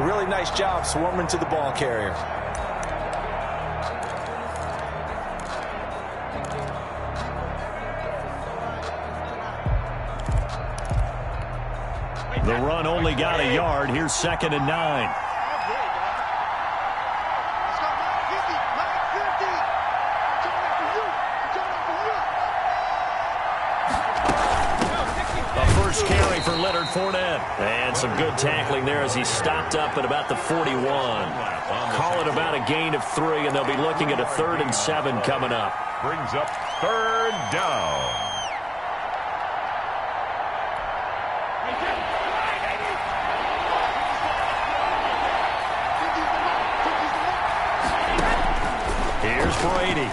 really nice job swarming to the ball carrier. The run only got a yard. Here's 2nd and 9. First carry for Leonard Fournette. And some good tackling there as he stopped up at about the 41. Call it about a gain of 3, and they'll be looking at a 3rd and 7 coming up. Brings up 3rd down. Here's Brady.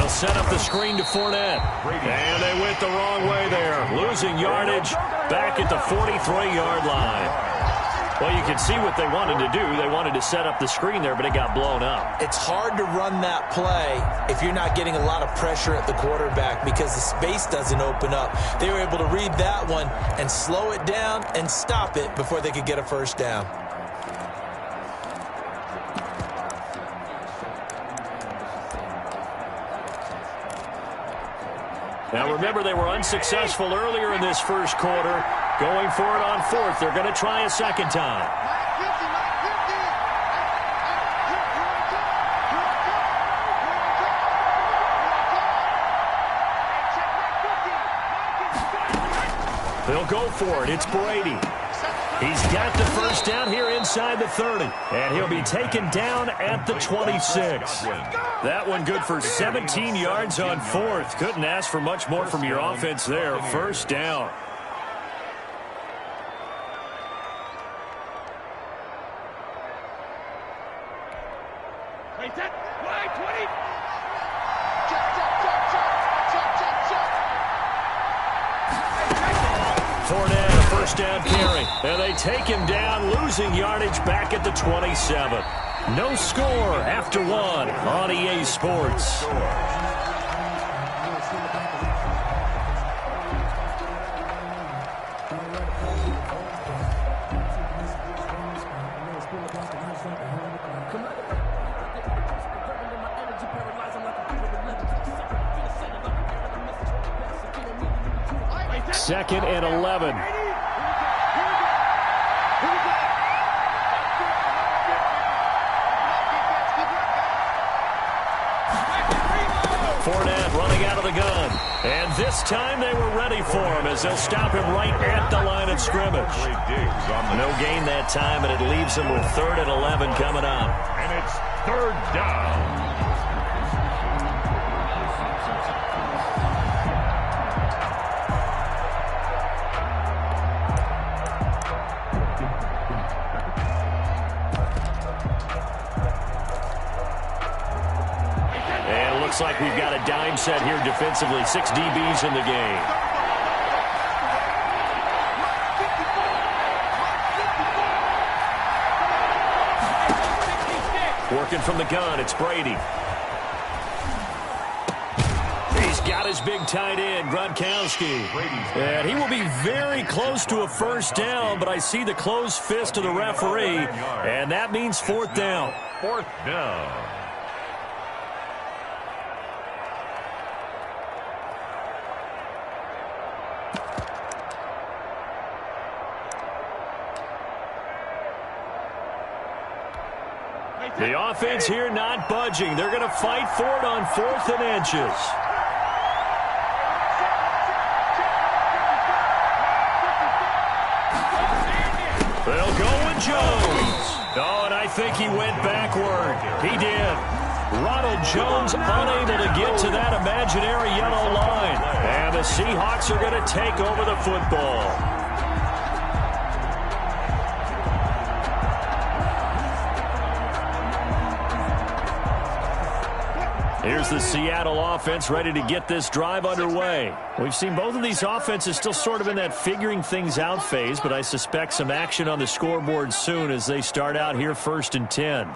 Set up the screen to Fournette. And they went the wrong way there. Losing yardage back at the 43-yard line. Well, you can see what they wanted to do. They wanted to set up the screen there, but it got blown up. It's hard to run that play if you're not getting a lot of pressure at the quarterback because the space doesn't open up. They were able to read that one and slow it down and stop it before they could get a first down. Now, remember, they were unsuccessful earlier in this first quarter. Going for it on 4th. They're going to try a second time. They'll go for it. It's Brady. He's got the first down here inside the 30. And he'll be taken down at the 26. That one good for 17 yards on 4th. Couldn't ask for much more from your offense there. First down. Fournette, a first down carry. And they take him down, losing yardage back at the 27. No score after 1 on EA Sports. Second and 11. Fournette running out of the gun. And this time they were ready for him as they'll stop him right at the line of scrimmage. No gain that time, and it leaves him with 3rd and 11 coming up. And it's 3rd down. Looks like we've got a dime set here defensively. 6 DBs in the game. Working from the gun, it's Brady. He's got his big tight end, Gronkowski. And he will be very close to a first down, but I see the closed fist of the referee, and that means 4th down. 4th down. The offense here not budging. They're going to fight for it on 4th and inches. They'll go with Jones. Oh, and I think he went backward. He did. Ronald Jones unable to get to that imaginary yellow line. And the Seahawks are going to take over the football. Here's the Seattle offense ready to get this drive underway. We've seen both of these offenses still sort of in that figuring things out phase, but I suspect some action on the scoreboard soon as they start out here 1st and 10.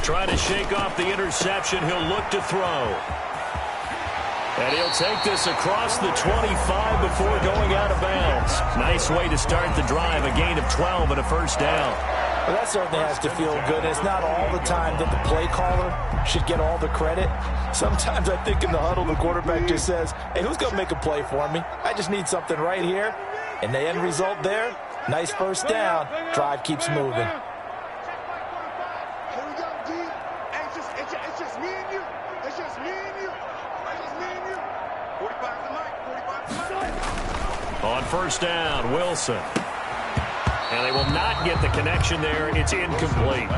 Trying to shake off the interception. He'll look to throw. And he'll take this across the 25 before going out of bounds. Nice way to start the drive, a gain of 12 and a first down. Well, that certainly has to feel good. It's not all the time that the play caller should get all the credit. Sometimes I think in the huddle, the quarterback just says, hey, who's going to make a play for me? I just need something right here. And the end result there, nice first down. Drive keeps moving. On first down, Wilson. And they will not get the connection there. It's incomplete.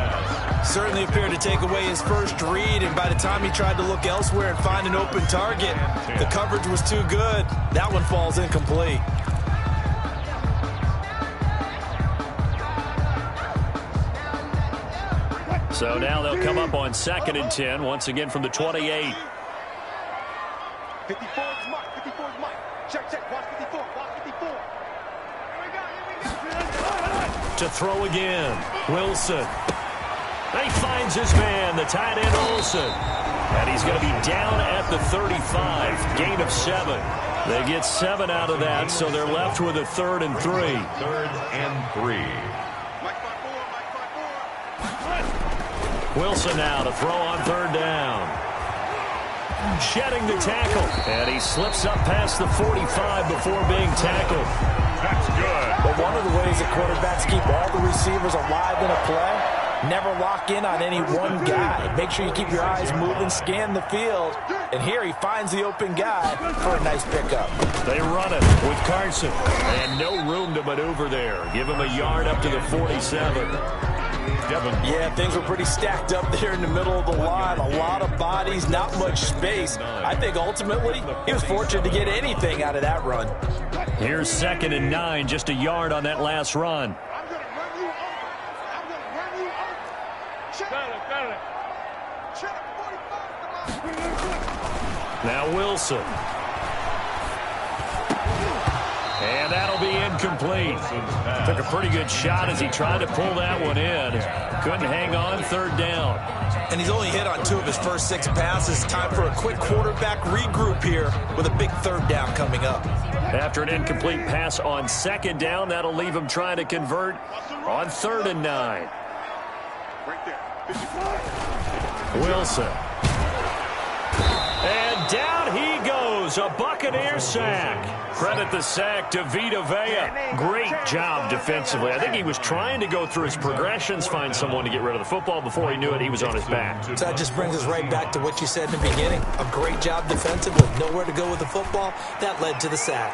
Certainly appeared to take away his first read, and by the time he tried to look elsewhere and find an open target, the coverage was too good. That one falls incomplete. So now they'll come up on 2nd and 10, once again from the 28. 54 is Mike. 54 is Mike. Check, check. Watch 54. Watch 54. To throw again. Wilson. He finds his man, the tight end Olsen. And he's going to be down at the 35. Gain of 7. They get 7 out of that, so they're left with a 3rd and 3. 3rd and 3. Mike 5-4. Wilson now to throw on 3rd down. Shedding the tackle. And he slips up past the 45 before being tackled. That's good. But one of the ways that quarterbacks keep all the receivers alive in a play, never lock in on any one guy. Make sure you keep your eyes moving, scan the field. And here he finds the open guy for a nice pickup. They run it with Carson. And no room to maneuver there. Give him a yard up to the 47. Yeah, things were pretty stacked up there in the middle of the line. A lot of bodies, not much space. I think ultimately he was fortunate to get anything out of that run. Here's 2nd and 9, just a yard on that last run. I'm going to run you over. I'm going to run you over. Check it. Check 45. Now Wilson. And that'll be incomplete. Took a pretty good shot as he tried to pull that one in. Couldn't hang on, 3rd down. And he's only hit on 2 of his first 6 passes. Time for a quick quarterback regroup here with a big 3rd down coming up. After an incomplete pass on 2nd down, that'll leave him trying to convert on 3rd and 9. Right there. Wilson. And down he goes, a Buccaneer sack. Credit the sack to Vita Vea. Great job defensively. I think he was trying to go through his progressions, find someone to get rid of the football. Before he knew it, he was on his back. So that just brings us right back to what you said in the beginning. A great job defensively. Nowhere to go with the football. That led to the sack.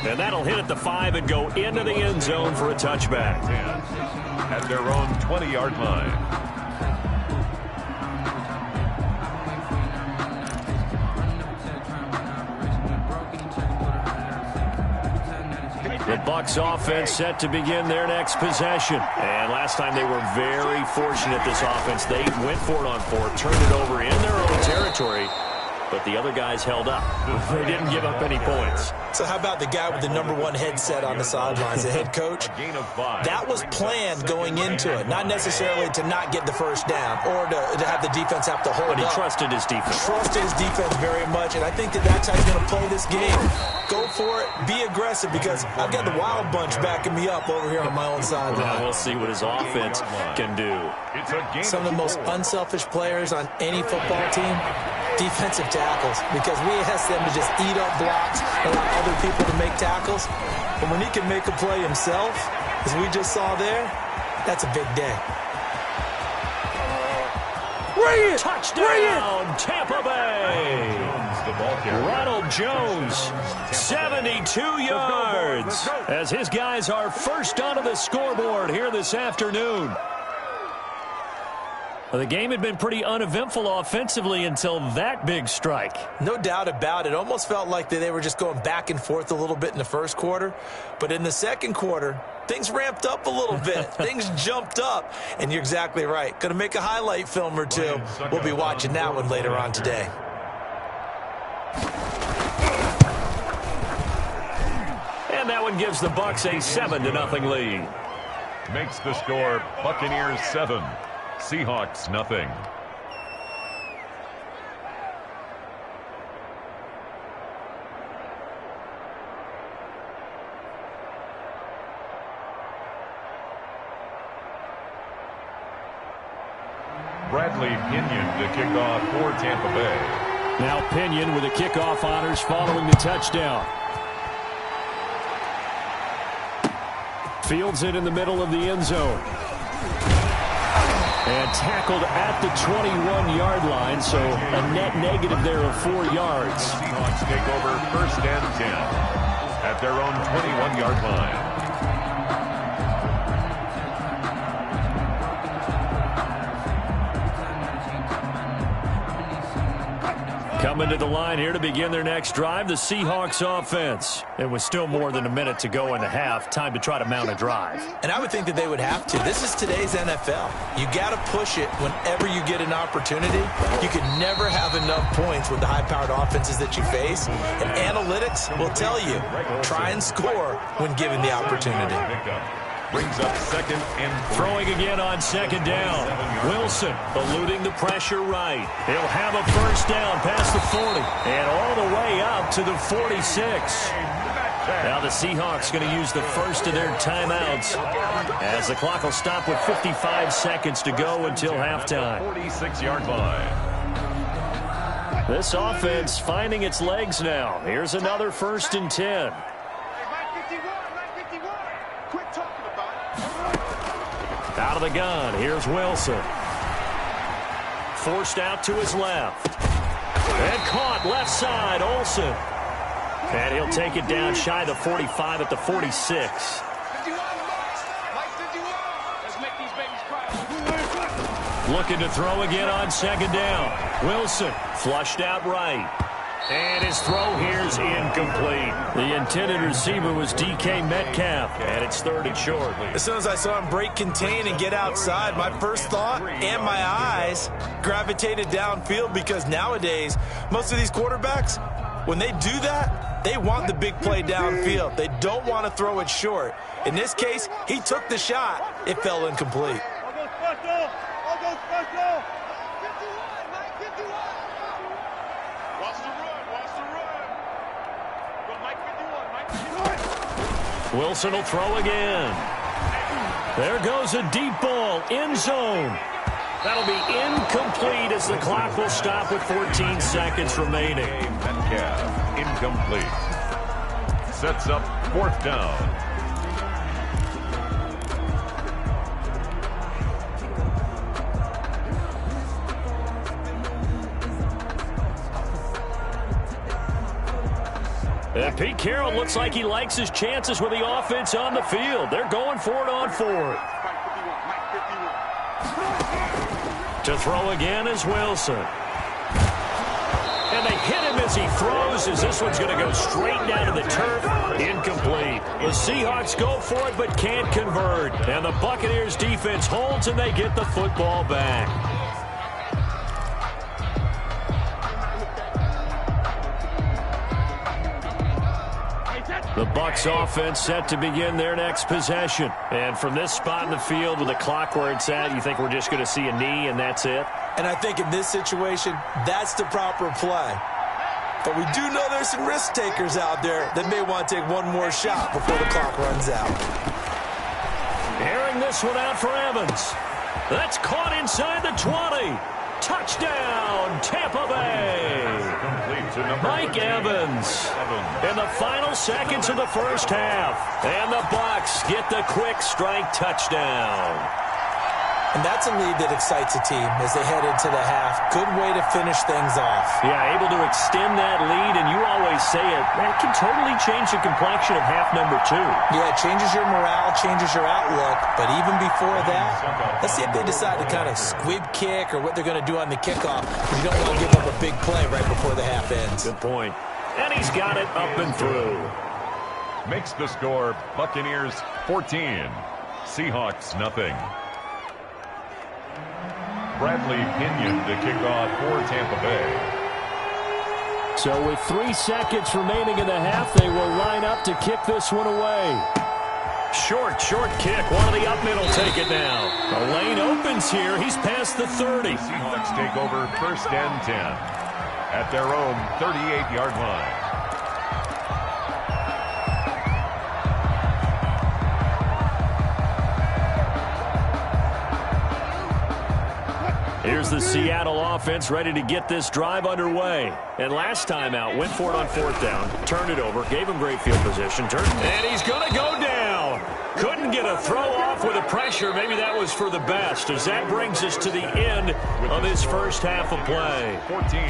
And that'll hit at the 5 and go into the end zone for a touchback. At their own 20-yard line. The Bucs offense set to begin their next possession. And last time they were very fortunate, this offense. They went for it on 4th, turned it over in their own territory, but the other guys held up. They didn't give up any points. So how about the guy with the #1 headset on the sidelines, the head coach? That was planned going into it, not necessarily to not get the first down or to have the defense have to hold up. But he trusted his defense. Trusted his defense very much, and I think that's how he's going to play this game. Go for it, be aggressive, because I've got the wild bunch backing me up over here on my own sideline. Now we'll see what his offense can do. Some of the most unselfish players on any football team, defensive tackles, because we ask them to just eat up blocks and allow other people to make tackles. But when he can make a play himself, as we just saw there, that's a big day. Bring it! Touchdown, Tampa Bay! Ronald Jones, 72 yards, as his guys are first onto the scoreboard here this afternoon. Well, the game had been pretty uneventful offensively until that big strike. No doubt about it. Almost felt like they were just going back and forth a little bit in the first quarter. But in the second quarter, things ramped up a little bit. Things jumped up. And you're exactly right. Going to make a highlight film or two. We'll be watching that one later on today. And that one gives the Bucs a 7-0 lead. Makes the score Buccaneers 7. Seahawks 0. Bradley Pinion to kick off for Tampa Bay. Now Pinion with the kickoff honors following the touchdown. Fields it in the middle of the end zone. And tackled at the 21-yard line, so a net negative there of 4 yards. Seahawks take over 1st and 10 at their own 21-yard line. Coming to the line here to begin their next drive, the Seahawks offense. It was still more than a minute to go in the half. Time to try to mount a drive. And I would think that they would have to. This is today's NFL. You got to push it whenever you get an opportunity. You can never have enough points with the high-powered offenses that you face. And analytics will tell you, try and score when given the opportunity. Brings up 2nd and 3. Throwing again on 2nd down. Wilson eluding the pressure right. He'll have a 1st down past the 40 and all the way up to the 46. Now the Seahawks going to use the first of their timeouts as the clock will stop with 55 seconds to go until halftime. 46-yard line. This offense finding its legs now. Here's another 1st and 10. Out of the gun, here's Wilson. Forced out to his left. And caught left side, Olsen. And he'll take it down shy of the 45 at the 46. Looking to throw again on 2nd down. Wilson flushed out right. And his throw here is incomplete. The intended receiver was DK Metcalf, and it's 3rd and short. As soon as I saw him break contain and get outside, my first thought and my eyes gravitated downfield, because nowadays, most of these quarterbacks, when they do that, they want the big play downfield. They don't want to throw it short. In this case, he took the shot. It fell incomplete. Wilson will throw again. There goes a deep ball, end zone. That'll be incomplete as the clock will stop with 14 seconds remaining. Metcalf, incomplete. Sets up 4th down. And Pete Carroll looks like he likes his chances with the offense on the field. They're going for it on 4th. To throw again is Wilson. And they hit him as he throws, as this one's going to go straight down to the turf. Incomplete. The Seahawks go for it but can't convert. And the Buccaneers defense holds and they get the football back. The Bucs offense set to begin their next possession. And from this spot in the field with the clock where it's at, you think we're just going to see a knee and that's it? And I think in this situation, that's the proper play. But we do know there's some risk takers out there that may want to take one more shot before the clock runs out. Airing this one out for Evans. That's caught inside the 20. Touchdown, Tampa Bay. Mike Evans in the final seconds of the first half. And the Bucs get the quick strike touchdown. And that's a lead that excites a team as they head into the half. Good way to finish things off. Yeah, able to extend that lead, and you always say it, that can totally change the complexion of half number 2. Yeah, it changes your morale, changes your outlook. But even before that, let's see if they decide to kind of squib kick or what they're going to do on the kickoff. You don't want to give up a big play right before the half ends. Good point. And he's got it up and through. Makes the score Buccaneers 14, Seahawks nothing. Bradley Pinion to kick off for Tampa Bay. So with 3 seconds remaining in the half, they will line up to kick this one away. Short kick. One of the up middle take it now. The lane opens here. He's past the 30. Seahawks take over 1st and 10 at their own 38-yard line. Here's the Seattle offense ready to get this drive underway. And last time out, went for it on 4th down, turned it over, gave him great field position, and he's going to go down. Couldn't get a throw off with the pressure. Maybe that was for the best, as that brings us to the end of this first half of play.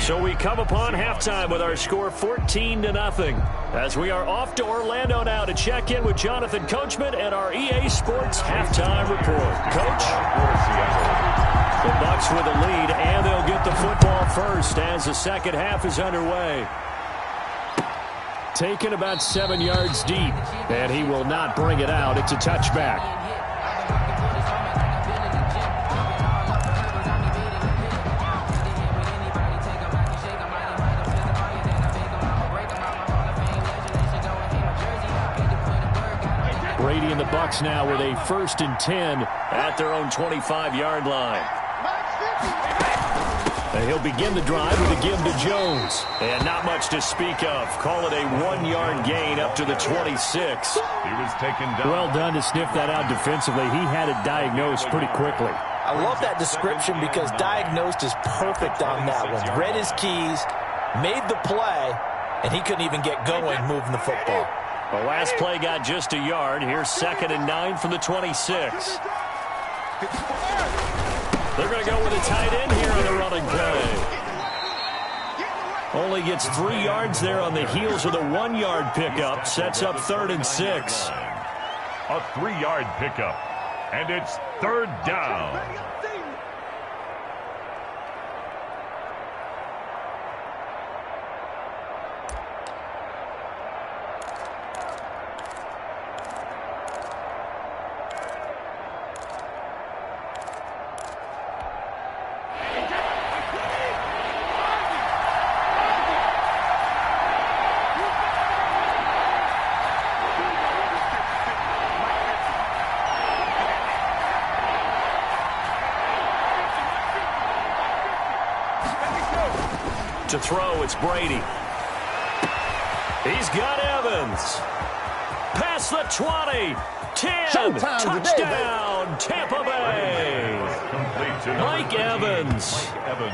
So we come upon halftime with our score 14-0, as we are off to Orlando now to check in with Jonathan Coachman and our EA Sports halftime report. Coach? The Bucs with a lead, and they'll get the football first as the second half is underway. Taken about 7 yards deep, and he will not bring it out. It's a touchback. Brady and the Bucs now with a 1st and 10 at their own 25-yard line. And he'll begin the drive with a give to Jones. And not much to speak of. Call it a 1-yard gain up to the 26. He was taken down. Well done to sniff that out defensively. He had it diagnosed pretty quickly. I love that description because diagnosed is perfect on that one. Read his keys, made the play, and he couldn't even get going moving the football. The last play got just a yard. Here's 2nd and 9 from the 26. They're going to go with a tight end here on the running play. Only gets 3 yards there on the heels of the 1-yard pickup. Sets up 3rd and 6. A 3-yard pickup. And it's 3rd down. To throw, it's Brady. He's got Evans. Past the 20. 10. Touchdown, Tampa Bay. Mike Evans.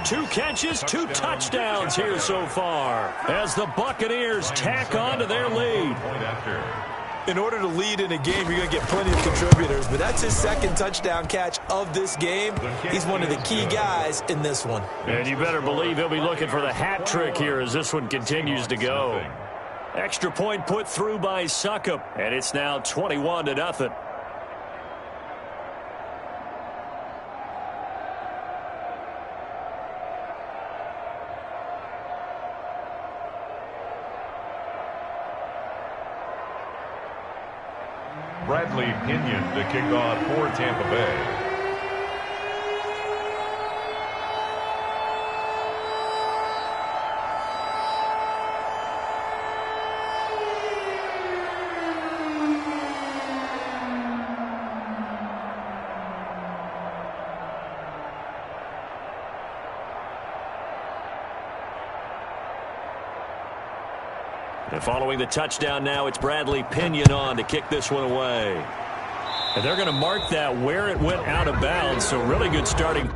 2 catches, 2 touchdowns here so far, as the Buccaneers tack on to their lead. In order to lead in a game, you're going to get plenty of contributors, but that's his 2nd touchdown catch of this game. He's one of the key guys in this one. And you better believe he'll be looking for the hat trick here as this one continues to go. Extra point put through by Succop, and it's now 21-0. Bradley Pinion to kick off for Tampa Bay. And following the touchdown now, it's Bradley Pinion on to kick this one away. And they're going to mark that where it went out of bounds, so really good starting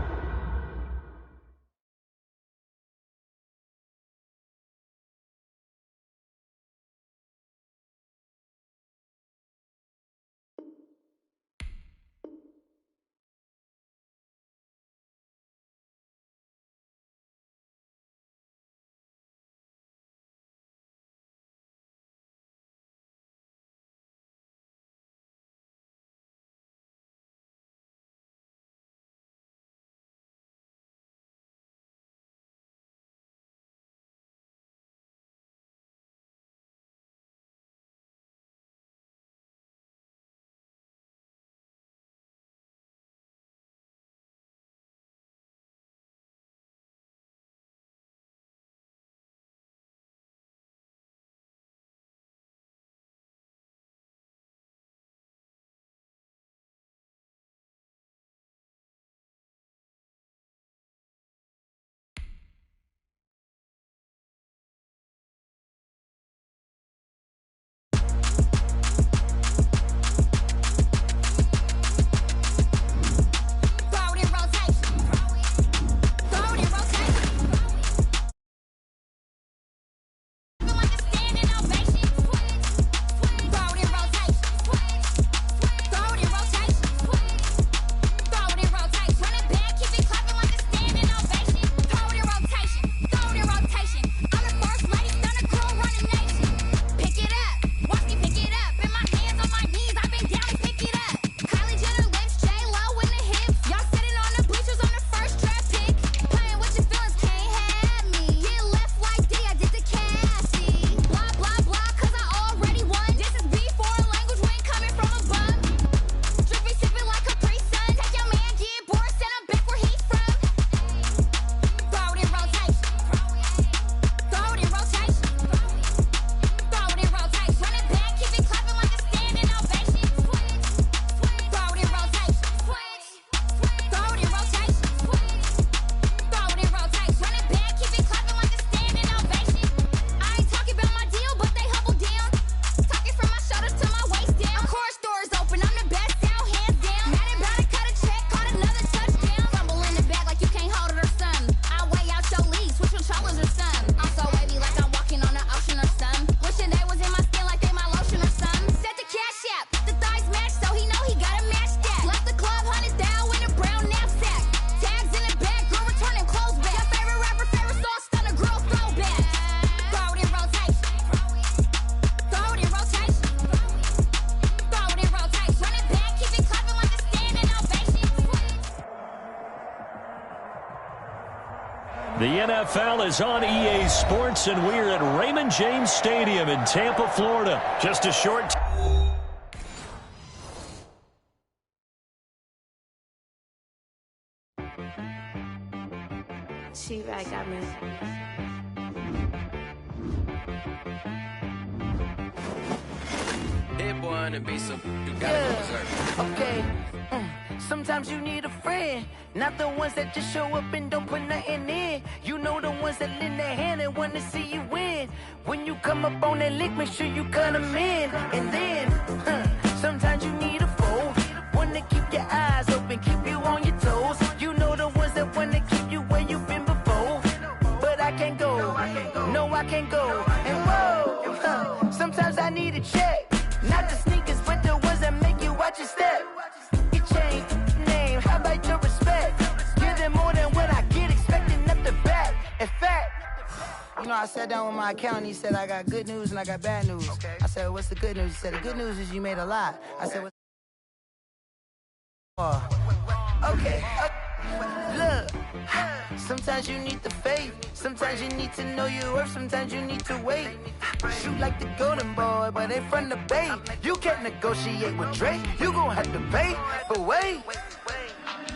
NFL is on EA Sports, and we're at Raymond James Stadium in Tampa, Florida. Just a short She-Rag got me. Hit boy and be some, you gotta go berserk. Okay. Sometimes you need a friend, not the ones that just show up and don't put nothing in. You know, the ones that lend their hand and want to see you win. When you come up on that lick, make sure you cut them in. And then, sometimes you need a foe, one to keep your eyes open, keep you on your toes. You know, the ones that want to keep you where you've been before. But I can't go, no, I can't go. And whoa, sometimes I need a check, not the sneakers, but the ones that make you watch your step. Your chain, name, how about your respect? Give them more than what I get, expecting up the back. In fact, you know, I sat down with my accountant. He said, I got good news and I got bad news. Okay. I said, what's the good news? He said, the good news is you made a lot. I said, what's okay. Look, sometimes you need the faith. Sometimes you need to know your worth. Sometimes you need to wait. Shoot like the golden boy, but they from the bay. You can't negotiate with Drake. You gon' have to pay. But wait,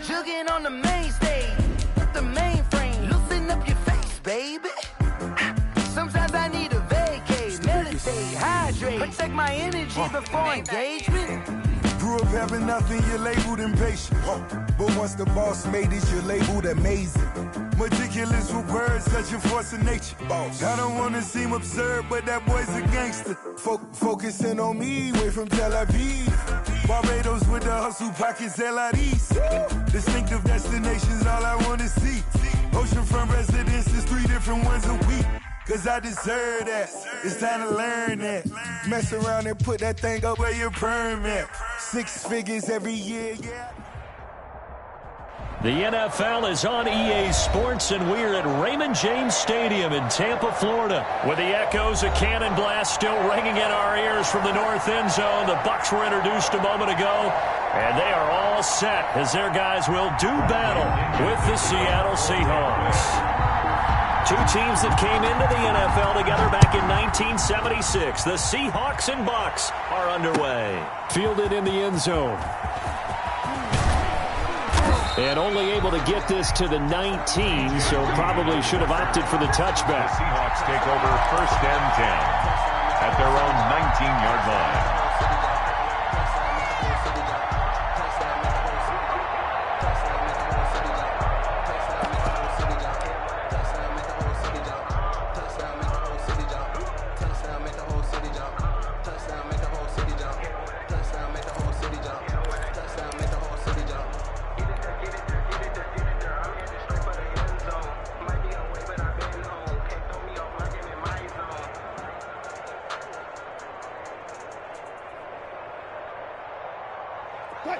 jugging on the main stage, the mainframe, loosen up your face, baby. Sometimes I need a vacate, meditate, hydrate, protect my energy before engagement. Grew up having nothing, you're labeled impatient. But once the boss made it, you're labeled amazing. Meticulous with words, such a force of nature. I don't want to seem absurd, but that boy's a gangster. Focusing on me, way from Tel Aviv. Barbados with the hustle pockets, LIDs. Distinctive destinations, all I want to see. Oceanfront residences, 3 different ones a week. Cause I deserve that, it's time to learn that. Mess around and put that thing up where your permit. 6 figures every year, yeah. The NFL is on EA Sports, and we're at Raymond James Stadium in Tampa, Florida. With the echoes of cannon blast still ringing in our ears from the north end zone. The Bucs were introduced a moment ago, and they are all set as their guys will do battle with the Seattle Seahawks. 2 teams that came into the NFL together back in 1976. The Seahawks and Bucs are underway. Fielded in the end zone. And only able to get this to the 19, so probably should have opted for the touchback. The Seahawks take over 1st and 10 at their own 19-yard line.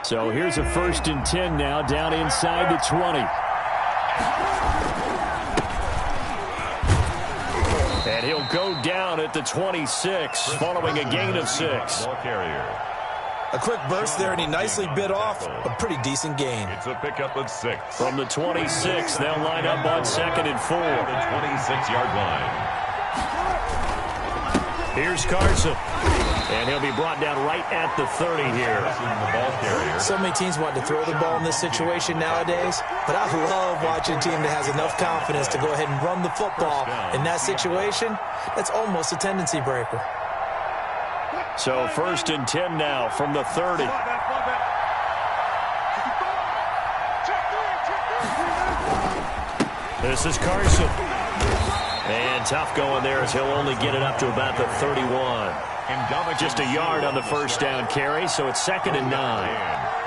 So here's a 1st and 10 now, down inside the 20. And he'll go down at the 26, following a gain of 6. Ball carrier. A quick burst there, and he nicely bit off a pretty decent gain. It's a pickup of 6. From the 26, they'll line up on 2nd and 4. The 26-yard line. Here's Carson. And he'll be brought down right at the 30 here. The ball carrier. So many teams want to throw the ball in this situation nowadays, but I love watching a team that has enough confidence to go ahead and run the football in that situation. That's almost a tendency breaker. So 1st and 10 now from the 30. This is Carson. And tough going there as he'll only get it up to about the 31. Just a yard on the 1st down carry, so it's 2nd and 9.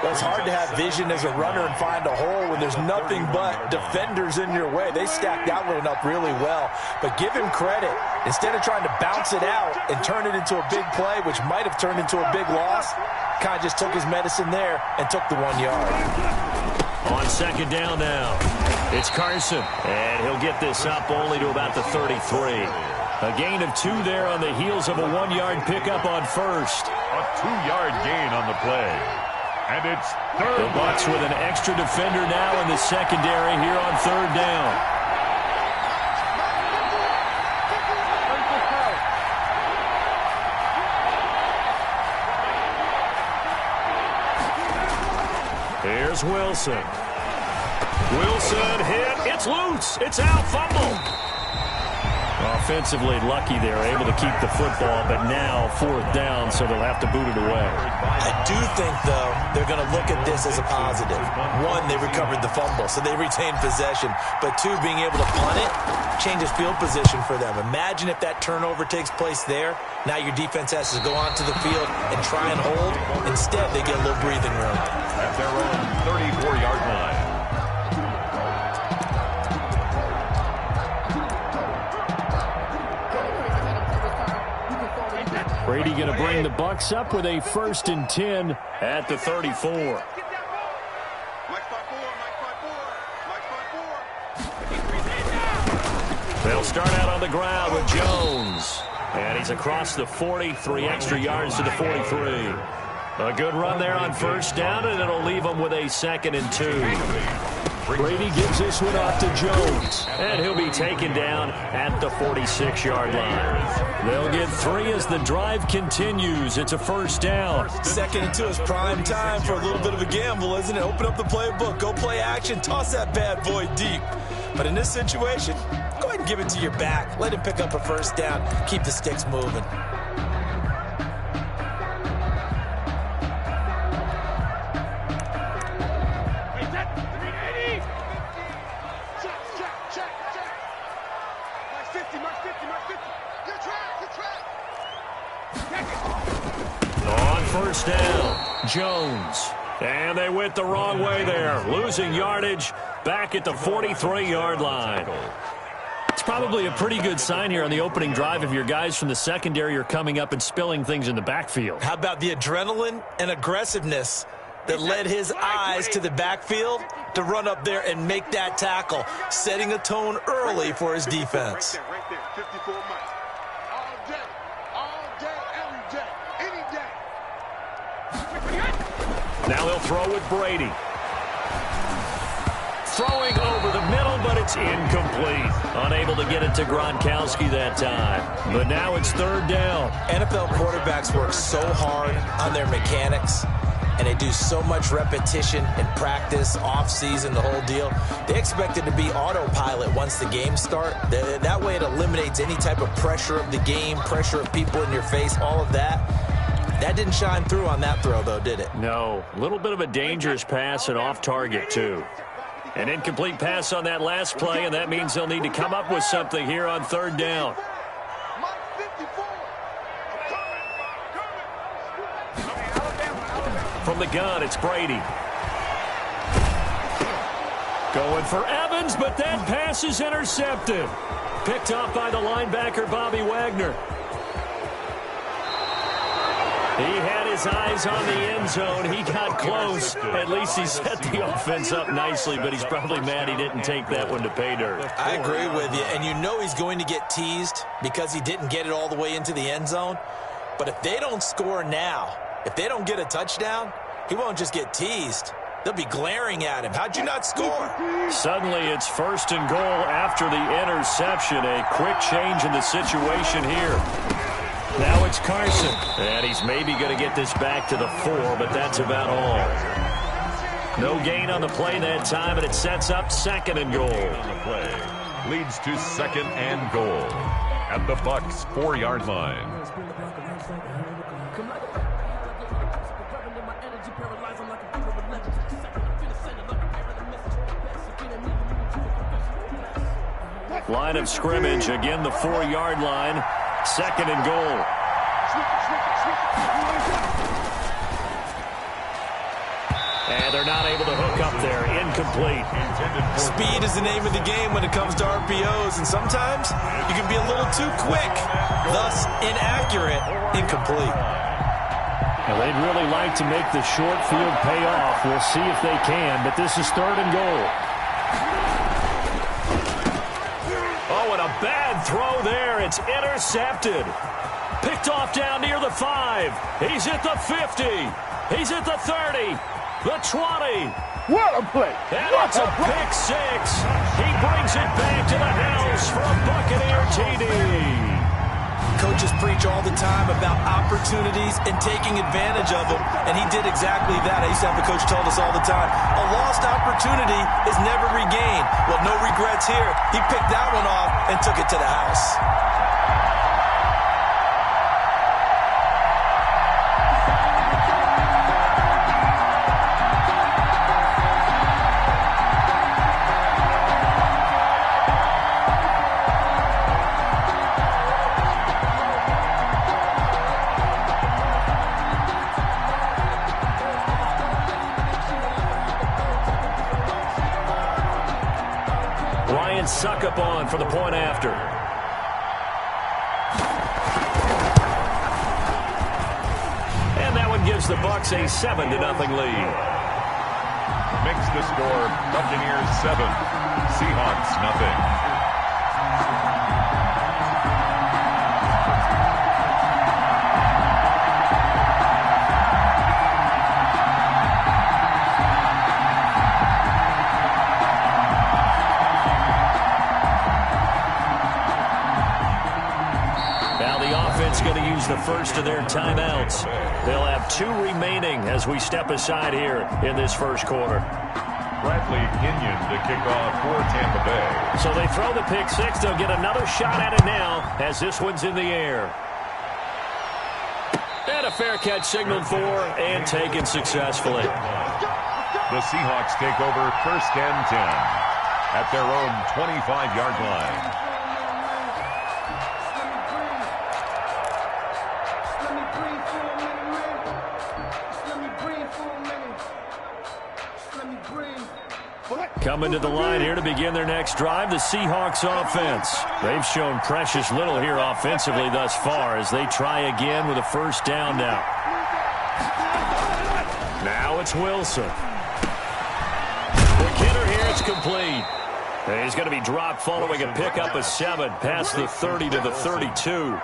Well, it's hard to have vision as a runner and find a hole when there's nothing but defenders in your way. They stacked that one up really well. But give him credit. Instead of trying to bounce it out and turn it into a big play, which might have turned into a big loss, kind of just took his medicine there and took the 1 yard. On 2nd down now, it's Carson. And he'll get this up only to about the 33. A gain of 2 there on the heels of a 1-yard pickup on 1st. A 2-yard gain on the play. And it's 3rd. The Bucs with an extra defender now in the secondary here on 3rd down. Here's Wilson. Wilson hit. It's loose. It's out. Fumble. Offensively lucky they're able to keep the football, but now 4th down, so they'll have to boot it away. I do think, though, they're going to look at this as a positive. 1, they recovered the fumble, so they retained possession. But 2, being able to punt it changes field position for them. Imagine if that turnover takes place there. Now your defense has to go onto the field and try and hold. Instead, they get a little breathing room. At their own 34-yard line. Brady going to bring the Bucs up with a 1st and 10 at the 34. They'll start out on the ground with Jones. And he's across the 40, 3 extra yards to the 43. A good run there on 1st down, and it'll leave them with a 2nd and 2. Brady gives this one off to Jones, and he'll be taken down at the 46-yard line. They'll get 3 as the drive continues. It's a 1st down. 2nd and 2 is prime time for a little bit of a gamble, isn't it? Open up the playbook, go play action, toss that bad boy deep. But in this situation, go ahead and give it to your back. Let him pick up a 1st down. Keep the sticks moving. On 1st down, Jones. And they went the wrong way there, losing yardage back at the 43-yard line. It's probably a pretty good sign here on the opening drive if your guys from the secondary are coming up and spilling things in the backfield. How about the adrenaline and aggressiveness that led his eyes to the backfield to run up there and make that tackle, setting a tone early for his defense. Right there, 54 miles. All day, every day, any day. Now they'll throw with Brady. Throwing over the middle, but it's incomplete. Unable to get it to Gronkowski that time. But now it's 3rd down. NFL quarterbacks work so hard on their mechanics, and they do so much repetition and practice, off-season, the whole deal. They expect it to be autopilot once the games start. That way it eliminates any type of pressure of the game, pressure of people in your face, all of that. That didn't shine through on that throw, though, did it? No. A little bit of a dangerous pass and off target, too. An incomplete pass on that last play, and that means they'll need to come up with something here on 3rd down. From the gun, it's Brady. Going for Evans, but that pass is intercepted. Picked off by the linebacker, Bobby Wagner. He had his eyes on the end zone. He got close. At least he set the offense up nicely, but he's probably mad he didn't take that one to pay dirt. I agree with you, and you know he's going to get teased because he didn't get it all the way into the end zone. But if they don't score now, if they don't get a touchdown, he won't just get teased. They'll be glaring at him. How'd you not score? Suddenly it's 1st and goal after the interception. A quick change in the situation here. Now it's Carson. And he's maybe going to get this back to the 4, but that's about all. No gain on the play that time, and it sets up 2nd and goal. On the play leads to 2nd and goal at the Bucs 4-yard line. Line of scrimmage, again the 4-yard line, 2nd and goal. And they're not able to hook up there, incomplete. Speed is the name of the game when it comes to RPOs, and sometimes you can be a little too quick, thus inaccurate, incomplete. Well, they'd really like to make the short field pay off. We'll see if they can, but this is 3rd and goal. Oh, and a bad throw there. It's intercepted. Picked off down near the 5. He's at the 50. He's at the 30. The 20. What a play. And it's a pick 6. He brings it back to the house for a Buccaneer TD. Coach coaches preach all the time about opportunities and taking advantage of them, and he did exactly that. I used to have a coach told us all the time, a lost opportunity is never regained. Well, no regrets here. He picked that one off and took it to the house. Suck up on for the point after. And that one gives the Bucks a 7-0 lead. Makes the score Buccaneers 7, Seahawks nothing. Going to use the first of their timeouts. They'll have 2 remaining as we step aside here in this first quarter. Bradley Kenyon to kick off for Tampa Bay. So they throw the pick six. They'll get another shot at it now as this one's in the air. And a fair catch signaled for and taken successfully. The Seahawks take over first and 10 at their own 25-yard line. Coming to the line here to begin their next drive, the Seahawks offense. They've shown precious little here offensively thus far as they try again with a first down now. Now it's Wilson. The kidder here, it's complete. And he's going to be dropped following a pickup of 7 past the 30 to the 32.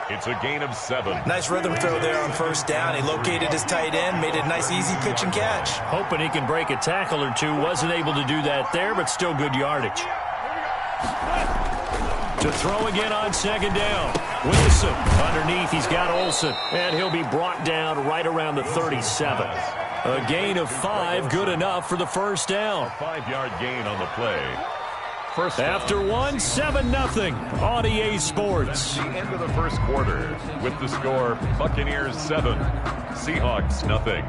It's a gain of 7. Nice rhythm throw there on first down. He located his tight end, made it a nice easy pitch and catch. Hoping he can break a tackle or two. Wasn't able to do that there, but still good yardage. To throw again on second down. Wilson underneath. He's got Olsen. And he'll be brought down right around the 37. A gain of 5, good enough for the first down. A 5-yard gain on the play. First after one, 7-0 on EA Sports. The end of the first quarter with the score Buccaneers 7, Seahawks nothing.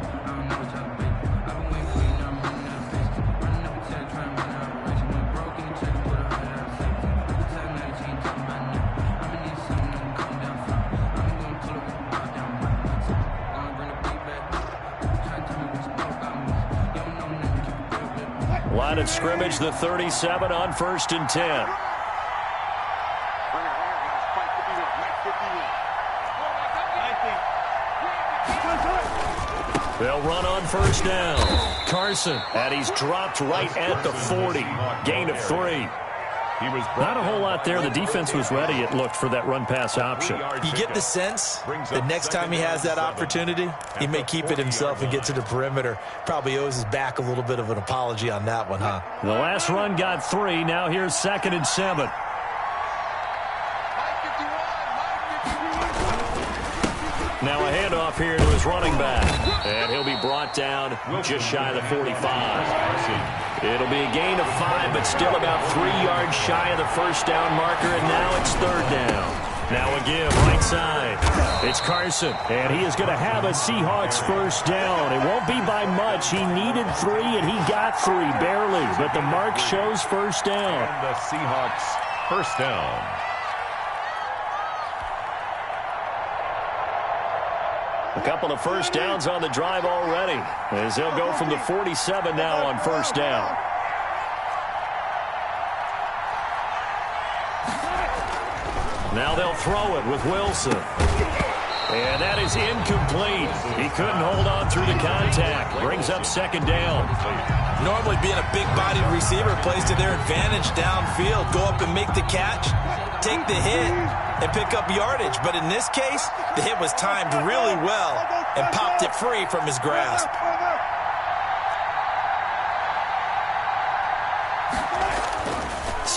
Line of scrimmage, the 37 on first and 10. They'll run on first down. Carson, and he's dropped right at the 40. Gain of 3. Not a whole lot there. The defense was ready, it looked, for that run-pass option. You get the sense the next time he has that opportunity, he may keep it himself and get to the perimeter. Probably owes his back a little bit of an apology on that one, huh? The last run got 3. Now here's 2nd and 7. Now a handoff here to his running back. And he'll be brought down just shy of the 45. It'll be a gain of 5, but still about 3 yards shy of the first down marker, and now it's 3rd down. Now again, right side. It's Carson, and he is going to have a Seahawks first down. It won't be by much. He needed 3, and he got 3, barely. But the mark shows first down. And the Seahawks first down. A couple of first downs on the drive already, as they'll go from the 47 now on first down. Now they'll throw it with Wilson. And that is incomplete. He couldn't hold on through the contact. Brings up 2nd down. Normally being a big-bodied receiver plays to their advantage downfield. Go up and make the catch, take the hit, and pick up yardage. But in this case, the hit was timed really well and popped it free from his grasp.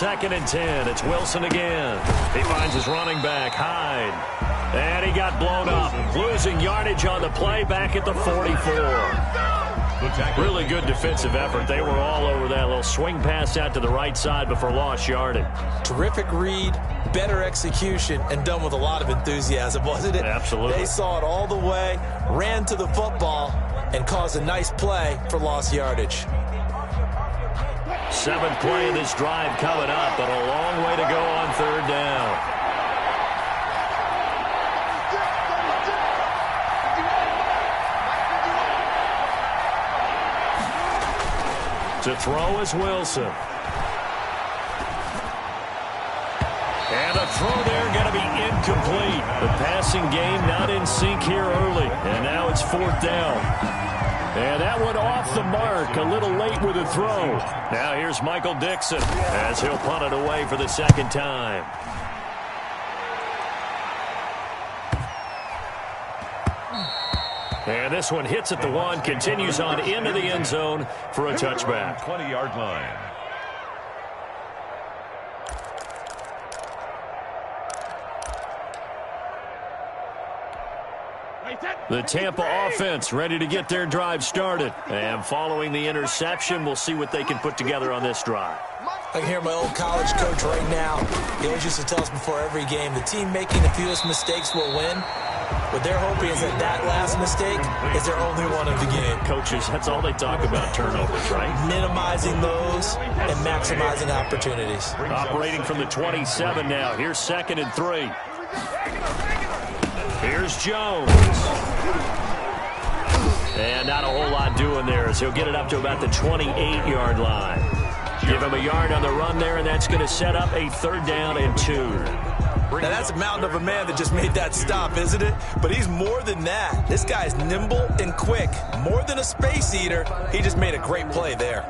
2nd and 10. It's Wilson again. He finds his running back, Hyde. And he got blown up, losing yardage on the play back at the 44. Really good defensive effort. They were all over that little swing pass out to the right side before lost yardage. Terrific read, better execution, and done with a lot of enthusiasm, wasn't it? Absolutely. They saw it all the way, ran to the football, and caused a nice play for lost yardage. 7th play of this drive coming up, but a long way to go on 3rd down. To throw is Wilson. And a throw there going to be incomplete. The passing game not in sync here early. And now it's 4th down. And that one off the mark. A little late with the throw. Now here's Michael Dixon as he'll punt it away for the 2nd time. And this one hits at the 1, continues on into the end zone for a touchback. 20-yard line. The Tampa offense ready to get their drive started. And following the interception, we'll see what they can put together on this drive. I can hear my old college coach right now. He always used to tell us before every game, the team making the fewest mistakes will win. What they're hoping is that last mistake is their only one of the game. Coaches, that's all they talk about, turnovers, right? Minimizing those and maximizing opportunities. Operating from the 27 now. Here's 2nd and 3. Here's Jones. And not a whole lot doing there as he'll get it up to about the 28-yard line. Give him a yard on the run there, and that's going to set up a 3rd down and 2. Now, that's a mountain of a man that just made that stop, isn't it? But he's more than that. This guy's nimble and quick. More than a space eater. He just made a great play there.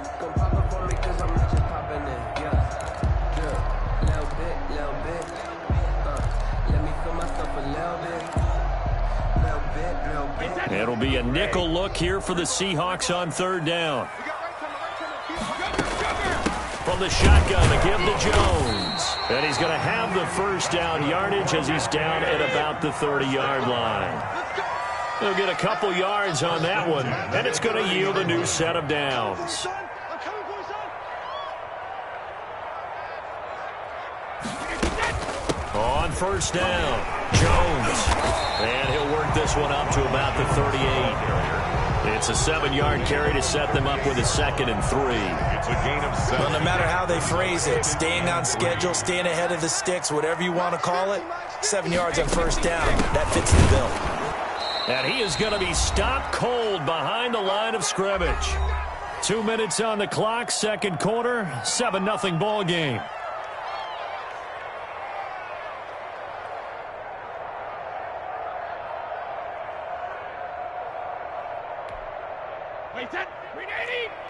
It'll be a nickel look here for the Seahawks on 3rd down. From the shotgun to give to Jones. And he's going to have the 1st down yardage as he's down at about the 30-yard line. He'll get a couple yards on that one, and it's going to yield a new set of downs. On 1st down, Jones. And he'll work this one up to about the 38. It's a 7-yard carry to set them up with a 2nd and 3. It's a gain of 7. Well, no matter how they phrase it, staying on schedule, staying ahead of the sticks, whatever you want to call it, 7 yards on 1st down, that fits the bill. And he is going to be stopped cold behind the line of scrimmage. 2 minutes on the clock, 2nd quarter, 7-0 ball game.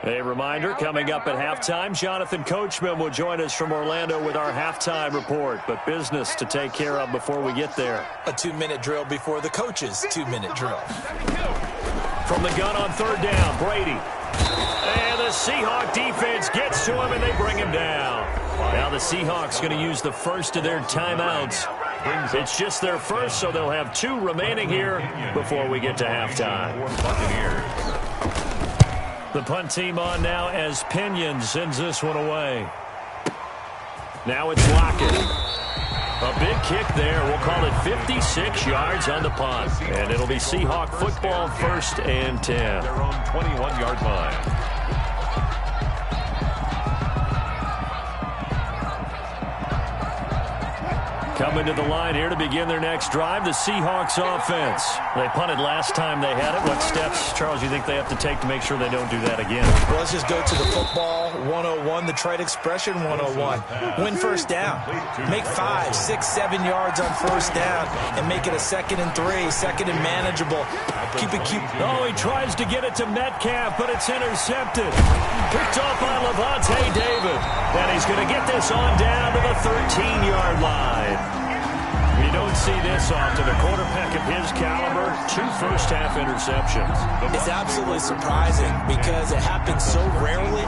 A reminder, coming up at halftime, Jonathan Coachman will join us from Orlando with our halftime report. But business to take care of before we get there. A 2-minute drill before the coach's 2-minute drill. From the gun on 3rd down, Brady. And the Seahawk defense gets to him, and they bring him down. Now the Seahawks going to use the first of their timeouts. It's just their first, so they'll have 2 remaining here before we get to halftime. The punt team on now as Pinion sends this one away. Now it's Lockett. A big kick there. We'll call it 56 yards on the punt. And it'll be Seahawk football, 1st and 10. Their own 21-yard line. Coming to the line here to begin their next drive, the Seahawks offense. They punted last time they had it. What steps, Charles, you think they have to take to make sure they don't do that again? Well, let's just go to the football 101, the trite expression 101. Win 1st down. Make 5, 6, 7 yards on 1st down and make it a 2nd and 3, 2nd and manageable. Keep it cute. Oh, he tries to get it to Metcalf, but it's intercepted. Picked off by Levante David. And he's going to get this on down to the 13-yard line. You don't don't see this often. A quarterback of his caliber, 2 first-half interceptions. It's absolutely surprising because it happens so rarely.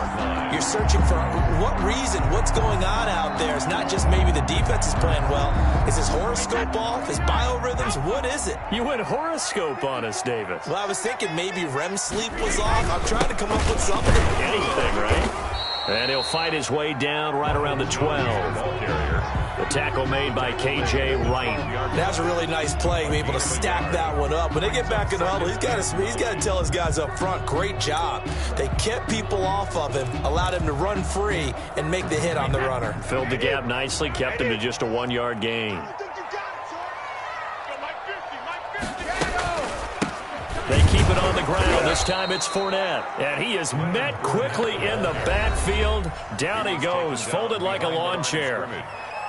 You're searching for what reason, what's going on out there. It's not just maybe the defense is playing well. Is his horoscope off? His biorhythms? What is it? You went horoscope on us, Davis. Well, I was thinking maybe REM sleep was off. I'm trying to come up with something. Anything, right? And he'll fight his way down right around the 12. The tackle made by K.J. Wright. That's a really nice play, be able to stack that one up. When they get back in the huddle, he's got to tell his guys up front, great job. They kept people off of him, allowed him to run free, and make the hit on the runner. Filled the gap nicely, kept him to just a 1-yard gain. They keep it on the ground. This time it's Fournette. And he is met quickly in the backfield. Down he goes, folded like a lawn chair.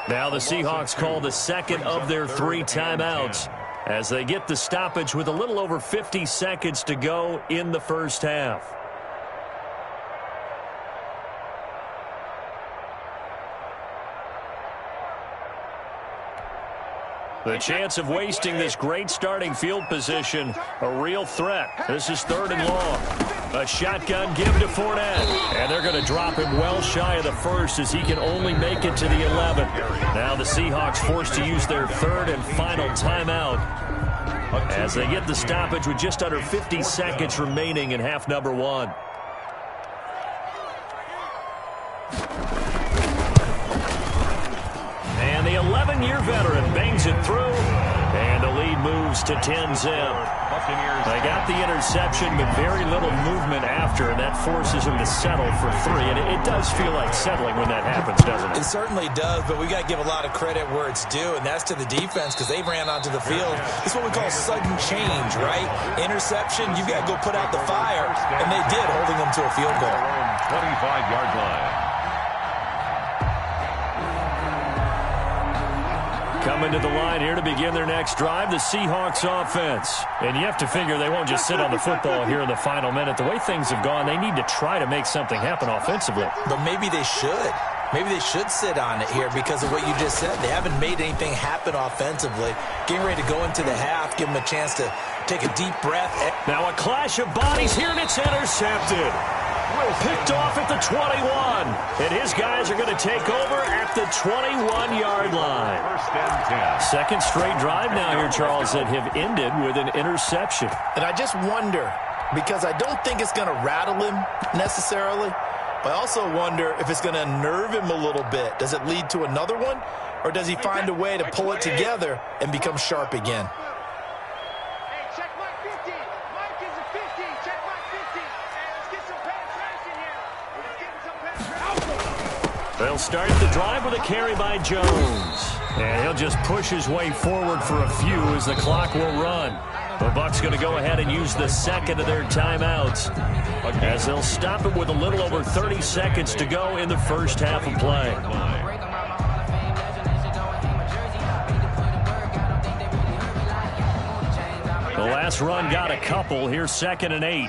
Now the Seahawks call the second of their 3 timeouts as they get the stoppage with a little over 50 seconds to go in the first half. The chance of wasting this great starting field position, a real threat. This is 3rd and long. A shotgun give to Fournette. And they're going to drop him well shy of the first as he can only make it to the 11. Now the Seahawks forced to use their 3rd and final timeout as they get the stoppage with just under 50 seconds remaining in half number 1. And the 11-year veteran bangs it through, and the lead moves to 10-zip. They got the interception, but very little movement after, and that forces him to settle for 3. And it does feel like settling when that happens, doesn't it? It certainly does, but we got to give a lot of credit where it's due, and that's to the defense because they ran onto the field. It's what we call sudden change, right? Interception, you got to go put out the fire, and they did, holding them to a field goal. 25-yard line. Coming to the line here to begin their next drive, the Seahawks offense. And you have to figure they won't just sit on the football here in the final minute. The way things have gone, they need to try to make something happen offensively. But maybe they should. Maybe they should sit on it here because of what you just said. They haven't made anything happen offensively. Getting ready to go into the half, give them a chance to take a deep breath. Now a clash of bodies here, and it's intercepted. Picked off at the 21. And his guys are going to take over at the 21-yard line. 1st and 10. Second straight drive now here, Charles, that have ended with an interception. And I just wonder, because I don't think it's going to rattle him necessarily, but I also wonder if it's going to unnerve him a little bit. Does it lead to another one, or does he find a way to pull it together and become sharp again? They'll start the drive with a carry by Jones. And he'll just push his way forward for a few as the clock will run. The Bucs going to go ahead and use the second of their timeouts as they'll stop him with a little over 30 seconds to go in the first half of play. The last run got a couple. Here's 2nd and 8.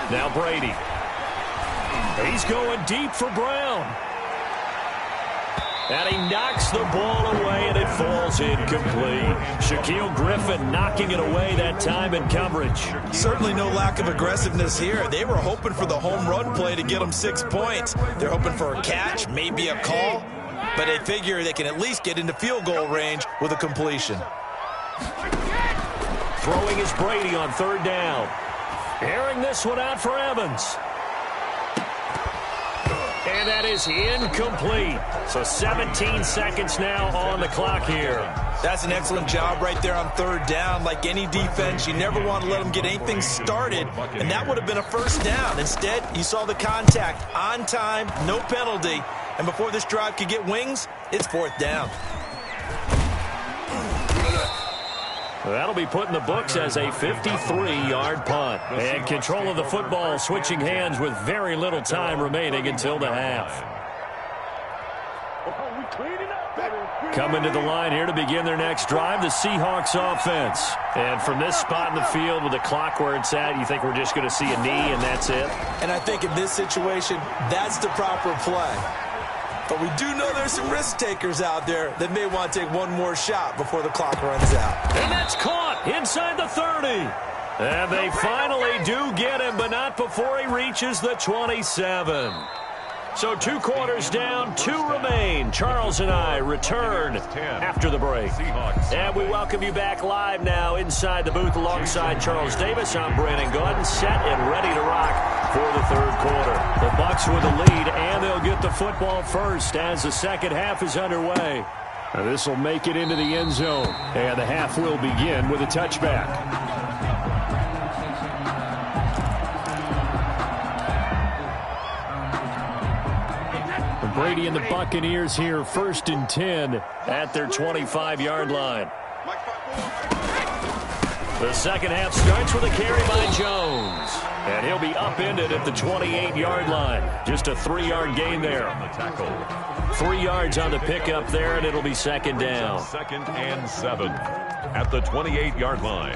Now Brady. He's going deep for Brown. And he knocks the ball away, and it falls incomplete. Shaquille Griffin knocking it away that time in coverage. Certainly no lack of aggressiveness here. They were hoping for the home run play to get them 6 points. They're hoping for a catch, maybe a call, but they figure they can at least get into field goal range with a completion. Throwing is Brady on 3rd down. Airing this one out for Evans. And that is incomplete. So 17 seconds now on the clock here. That's an excellent job right there on 3rd down. Like any defense, you never want to let them get anything started, and that would have been a 1st down. Instead, you saw the contact on time, no penalty, and before this drive could get wings, it's 4th down. That'll be put in the books as a 53-yard punt. And control of the football switching hands with very little time remaining until the half. Coming to the line here to begin their next drive, the Seahawks offense. And from this spot in the field with the clock where it's at, you think we're just going to see a knee and that's it? And I think in this situation, that's the proper play. But we do know there's some risk takers out there that may want to take one more shot before the clock runs out. And that's caught inside the 30. And they finally do get him, but not before he reaches the 27. So 2 quarters down, 2 remain. Charles and I return after the break. And we welcome you back live now inside the booth alongside Charles Davis. I'm Brandon Gordon, set and ready to rock for the third quarter. The Bucks with the lead, and they'll get the football first as the second half is underway. This will make it into the end zone, and the half will begin with a touchback. Brady and the Buccaneers here, 1st and 10 at their 25-yard line. The second half starts with a carry by Jones. And he'll be upended at the 28-yard line. Just a 3-yard gain there. 3 yards on the pickup there, and it'll be second down. 2nd and 7 at the 28-yard line.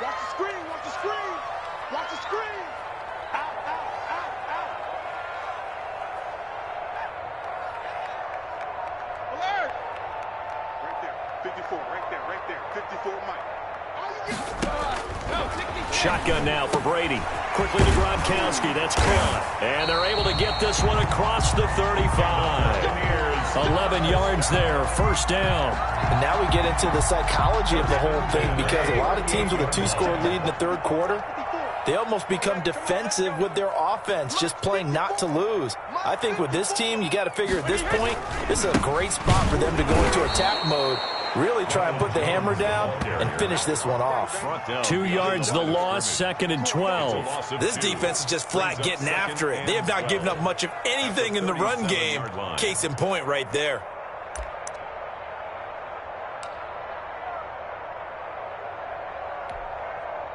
Watch the screen, watch the screen, watch the screen. Out. Alert! Right there, 54, right there, 54, Mike. Shotgun now for Brady. Quickly to Gronkowski. That's caught. And they're able to get this one across the 35. 11 yards there. First down. And now we get into the psychology of the whole thing, because a lot of teams with a 2-score lead in the third quarter, they almost become defensive with their offense, just playing not to lose. I think with this team, you got to figure at this point, this is a great spot for them to go into attack mode, really try and put the hammer down and finish this one off. 2 yards the loss, 2nd and 12. This defense is just flat getting after it. They have not given up much of anything in the run game. Case in point right there.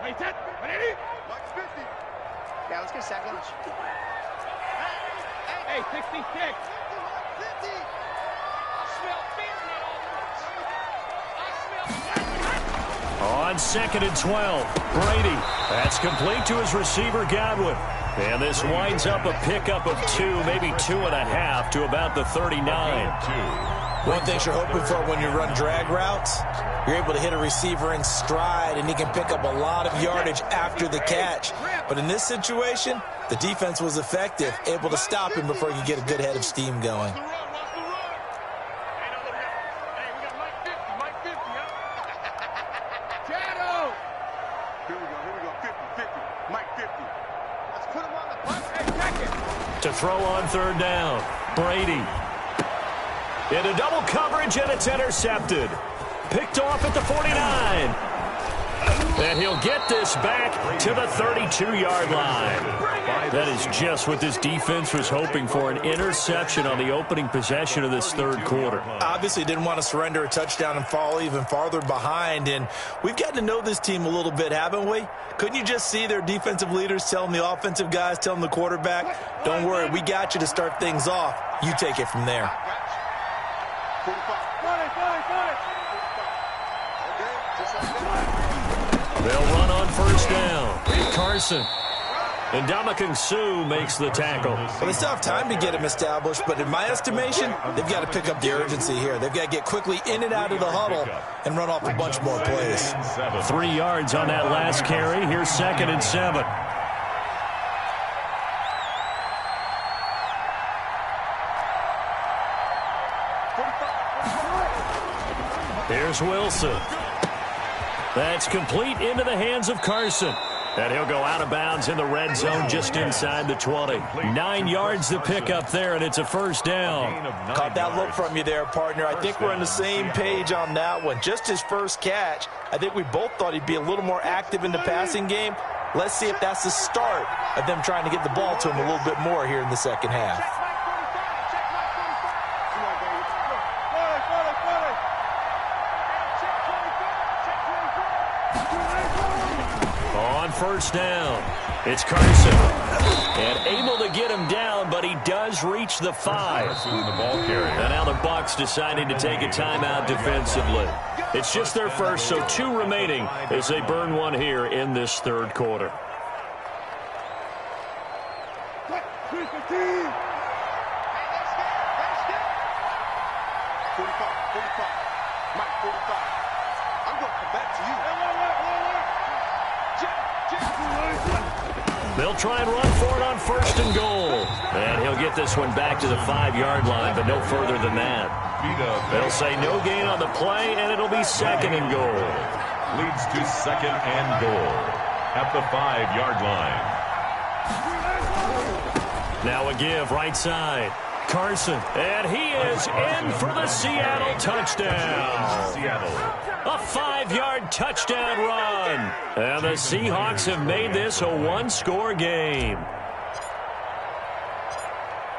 Wait, that, ready? Mike's 50. Yeah, let's get a sack lunch. Hey, 66. 50. I smell fear in that On 2nd and 12, Brady. That's complete to his receiver, Godwin. And this winds up a pickup of 2, maybe 2.5 to about the 39. One thing you're hoping for when you run drag routes, you're able to hit a receiver in stride, and he can pick up a lot of yardage after the catch. But in this situation, the defense was effective, able to stop him before he could get a good head of steam going. To throw on third down, Brady. Into double coverage, and it's intercepted. Picked off at the 49. And he'll get this back to the 32-yard line. That is just what this defense was hoping for, an interception on the opening possession of this third quarter. Obviously didn't want to surrender a touchdown and fall even farther behind, and we've gotten to know this team a little bit, haven't we? Couldn't you just see their defensive leaders telling the offensive guys, telling the quarterback, don't worry, we got you to start things off. You take it from there. They'll run on first down. Carson. And Ndamukong Suh makes the tackle. Well, they still have time to get him established, but in my estimation, they've got to pick up the urgency here. They've got to get quickly in and out of the huddle and run off a bunch more plays. 3 yards on that last carry. Here's 2nd and 7. Here's Wilson. That's complete into the hands of Carson. And he'll go out of bounds in the red zone just inside the 20. 9 yards to pick up there, and it's a first down. Caught that look from you there, partner. I think we're on the same page on that one. Just his first catch. I think we both thought he'd be a little more active in the passing game. Let's see if that's the start of them trying to get the ball to him a little bit more here in the second half. First down. It's Carson. And able to get him down, but he does reach the 5. And now the Bucs deciding to take a timeout defensively. It's just their first, so 2 remaining as they burn one here in this third quarter. Hey, they scared. 45, 45. Mike, 45. I'm going to come back to you. They'll try and run for it on 1st and goal. And he'll get this one back to the 5-yard line, but no further than that. They'll say no gain on the play, and it'll be 2nd and goal. Leads to 2nd and goal at the 5-yard line. Now a give right side. Carson, and he is in for the Seattle touchdown. Seattle. A 5-yard touchdown run. And the Seahawks have made this a 1-score game.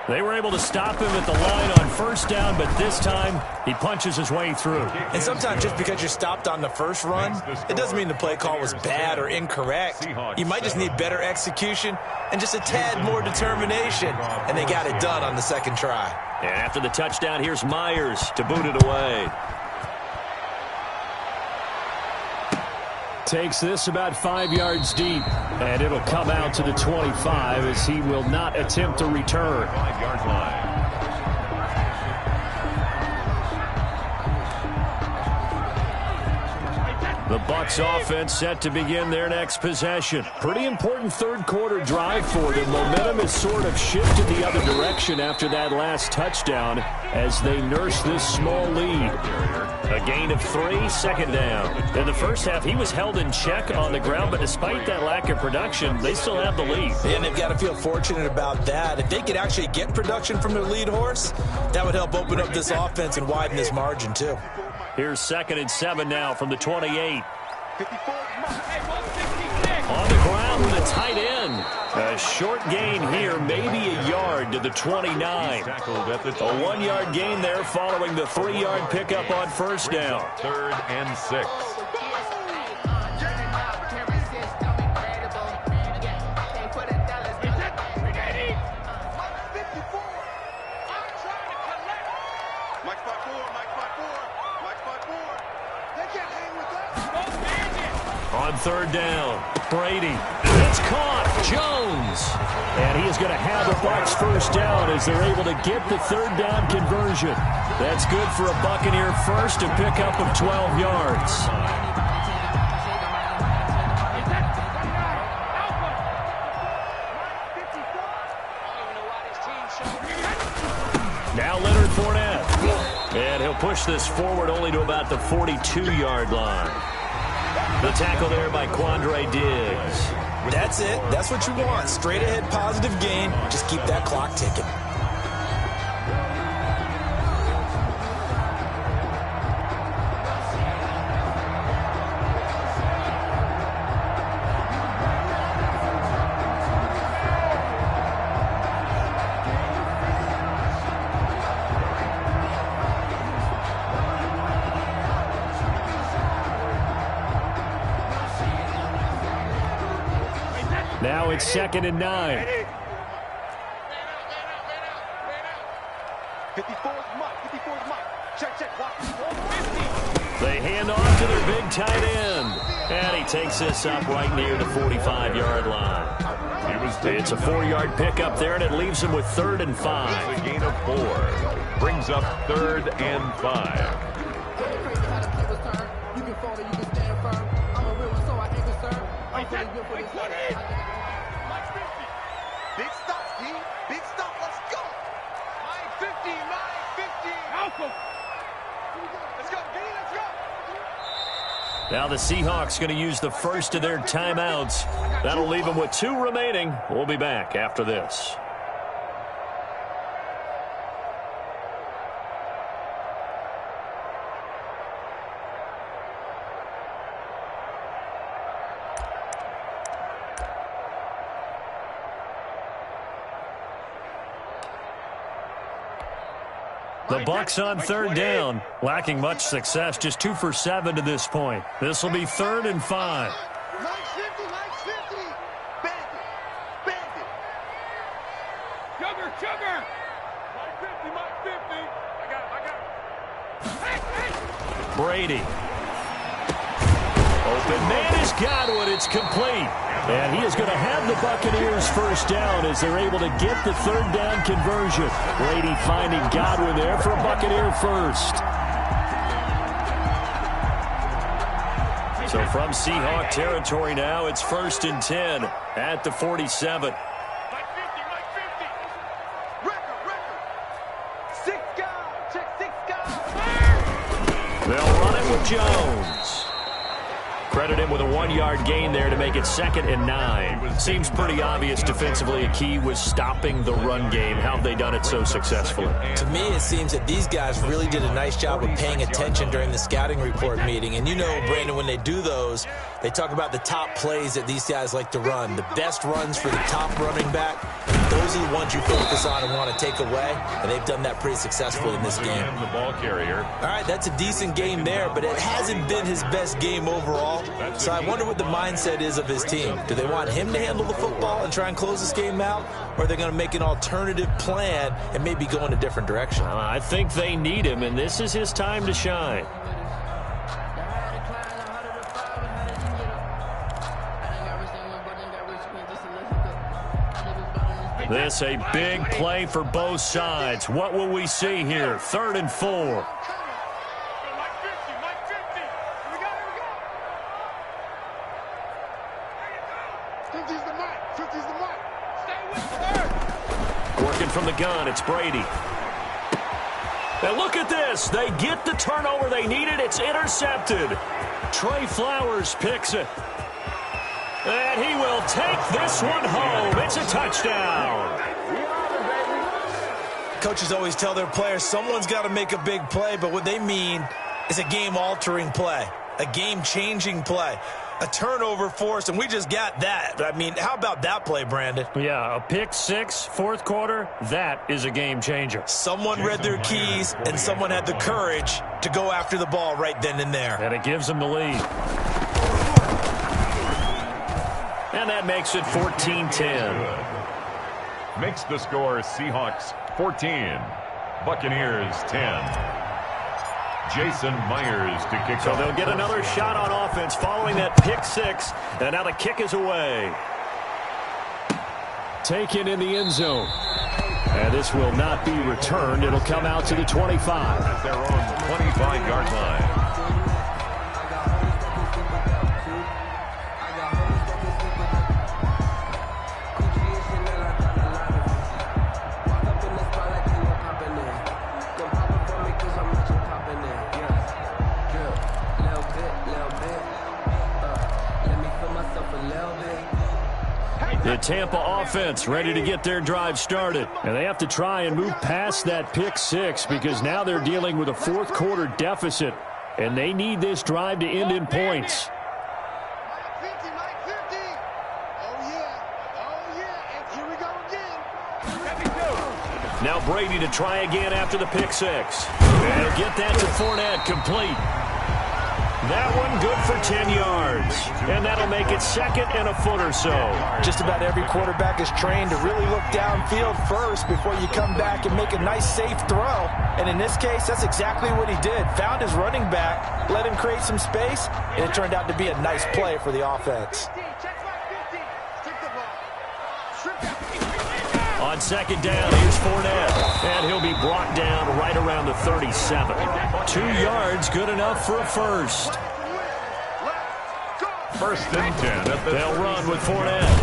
They were able to stop him at the line on 1st down, but this time he punches his way through. And sometimes just because you're stopped on the first run, it doesn't mean the play call was bad or incorrect. You might just need better execution and just a tad more determination, and they got it done on the 2nd try. And after the touchdown, here's Myers to boot it away. Takes this about 5 yards deep, and it'll come out to the 25 as he will not attempt to return. 5-yard line. The Bucs offense set to begin their next possession. Pretty important 3rd quarter drive for them. Momentum has sort of shifted the other direction after that last touchdown as they nurse this small lead. A gain of 3, 2nd down. In the first half, he was held in check on the ground, but despite that lack of production, they still have the lead. And they've got to feel fortunate about that. If they could actually get production from their lead horse, that would help open up this offense and widen this margin too. Here's 2nd and 7 now from the 28. 54. On the ground with a tight end. A short gain here, maybe a yard to the 29. A 1-yard gain there following the 3-yard pickup on 1st down. 3rd and 6. On 3rd down, Brady. It's caught. Jones. And he is going to have the Bucs 1st down as they're able to get the 3rd down conversion. That's good for a Buccaneer first, a pickup of 12 yards. Now Leonard Fournette. And he'll push this forward only to about the 42-yard line. The tackle there by Quandre Diggs. That's it. That's what you want. Straight ahead positive gain. Just keep that clock ticking. Now it's 2nd and 9. 54's Mike. 54's Mike. Check. They hand off to their big tight end. And he takes this up right near the 45-yard line. It's a 4-yard pickup there, and it leaves him with 3rd and 5. A gain of 4. Brings up 3rd and 5. Big stop, Steve. Big stop. Let's go. Mike 50. Malcolm. Let's go. Let's go. Now the Seahawks going to use the first of their timeouts. That'll leave them with 2 remaining. We'll be back after this. The Bucs on 3rd down, lacking much success, just 2 for 7 to this point. This will be 3rd and 5. Mike 50. Bandit. Sugar. Mike 50. I got it. Brady. and man has got one. It's complete. And he is going to have the Buccaneers first down as they're able to get the third down conversion. Brady finding Godwin there for a Buccaneer first. So from Seahawk territory now, it's 1st and 10 at the 47. Mike 50. Record. 6 guys. Check 6 guys. They'll run it with Jones. Credit him with a 1-yard gain there to make it 2nd and 9. Seems pretty obvious defensively a key was stopping the run game. How have they done it so successfully? To me, it seems that these guys really did a nice job of paying attention during the scouting report meeting. And you know, Brandon, when they do those, they talk about the top plays that these guys like to run. The best runs for the top running back, those are the ones you focus on and want to take away. And they've done that pretty successfully in this game. The ball carrier. All right, that's a decent game there, but it hasn't been his best game overall. So I wonder what the mindset is of his team. Do they want him to handle the football and try and close this game out? Or are they going to make an alternative plan and maybe go in a different direction? I think they need him, and this is his time to shine. This a big play for both sides. What will we see here? 3rd and 4. Mike 50. Here we go. 50's the mark. 50's the mark. Stay with her. Working from the gun, it's Brady. And look at this. They get the turnover they needed. It's intercepted. Trey Flowers picks it. And he will take this one home. It's a touchdown. Coaches always tell their players someone's got to make a big play, but what they mean is a game-altering play, a game-changing play, a turnover force, and we just got that. I mean, how about that play, Brandon? Yeah, a pick 6, 4th quarter, that is a game changer. Someone read their keys, and someone had the courage to go after the ball right then and there. And it gives them the lead. And that makes it 14-10. Makes the score Seahawks 14, Buccaneers 10. Jason Myers to kick off. So they'll get another shot on offense following that pick 6. And now the kick is away. Taken in the end zone. And this will not be returned. It'll come out to the 25. At their own 25-yard line. The Tampa offense ready to get their drive started. And they have to try and move past that pick 6 because now they're dealing with a 4th quarter deficit. And they need this drive to end in points. Mike 50. Oh, yeah. And here we go again. Now Brady to try again after the pick 6. And he'll get that to Fournette complete. That one good for 10 yards. And that'll make it 2nd and a foot or so. Just about every quarterback is trained to really look downfield first before you come back and make a nice, safe throw. And in this case, that's exactly what he did. Found his running back, let him create some space, and it turned out to be a nice play for the offense. Check Mike 50. Take the ball. On 2nd down, here's Fournette. And he'll be brought down right around the 37. 2 yards, good enough for a first. 1st and 10 at the They'll run with Fournette.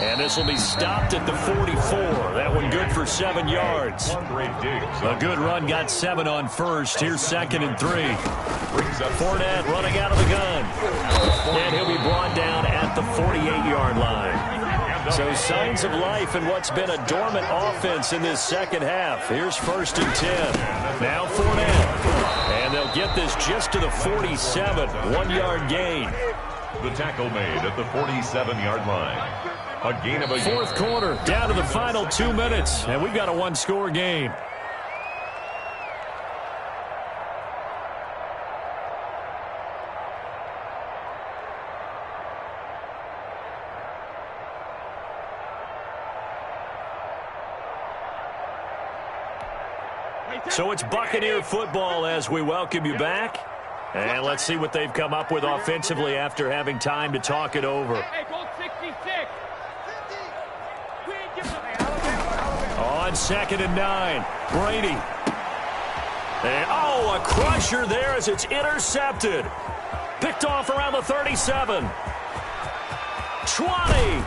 And this will be stopped at the 44. That one good for 7 yards. A good run, got 7 on first. Here's 2nd and 3. Fournette running out of the gun. And he'll be brought down at the 48-yard line. So signs of life in what's been a dormant offense in this second half. Here's 1st and 10. Now Fournette. And they'll get this just to the 47. 1-yard gain. The tackle made at the 47-yard line. A gain of a 4th quarter, down to the final 2 minutes. And we've got a 1-score game. So it's Buccaneer football as we welcome you back. And let's see what they've come up with offensively after having time to talk it over. Hey, go 66. On 2nd and 9, Brady. And, a crusher there as it's intercepted. Picked off around the 37. 20.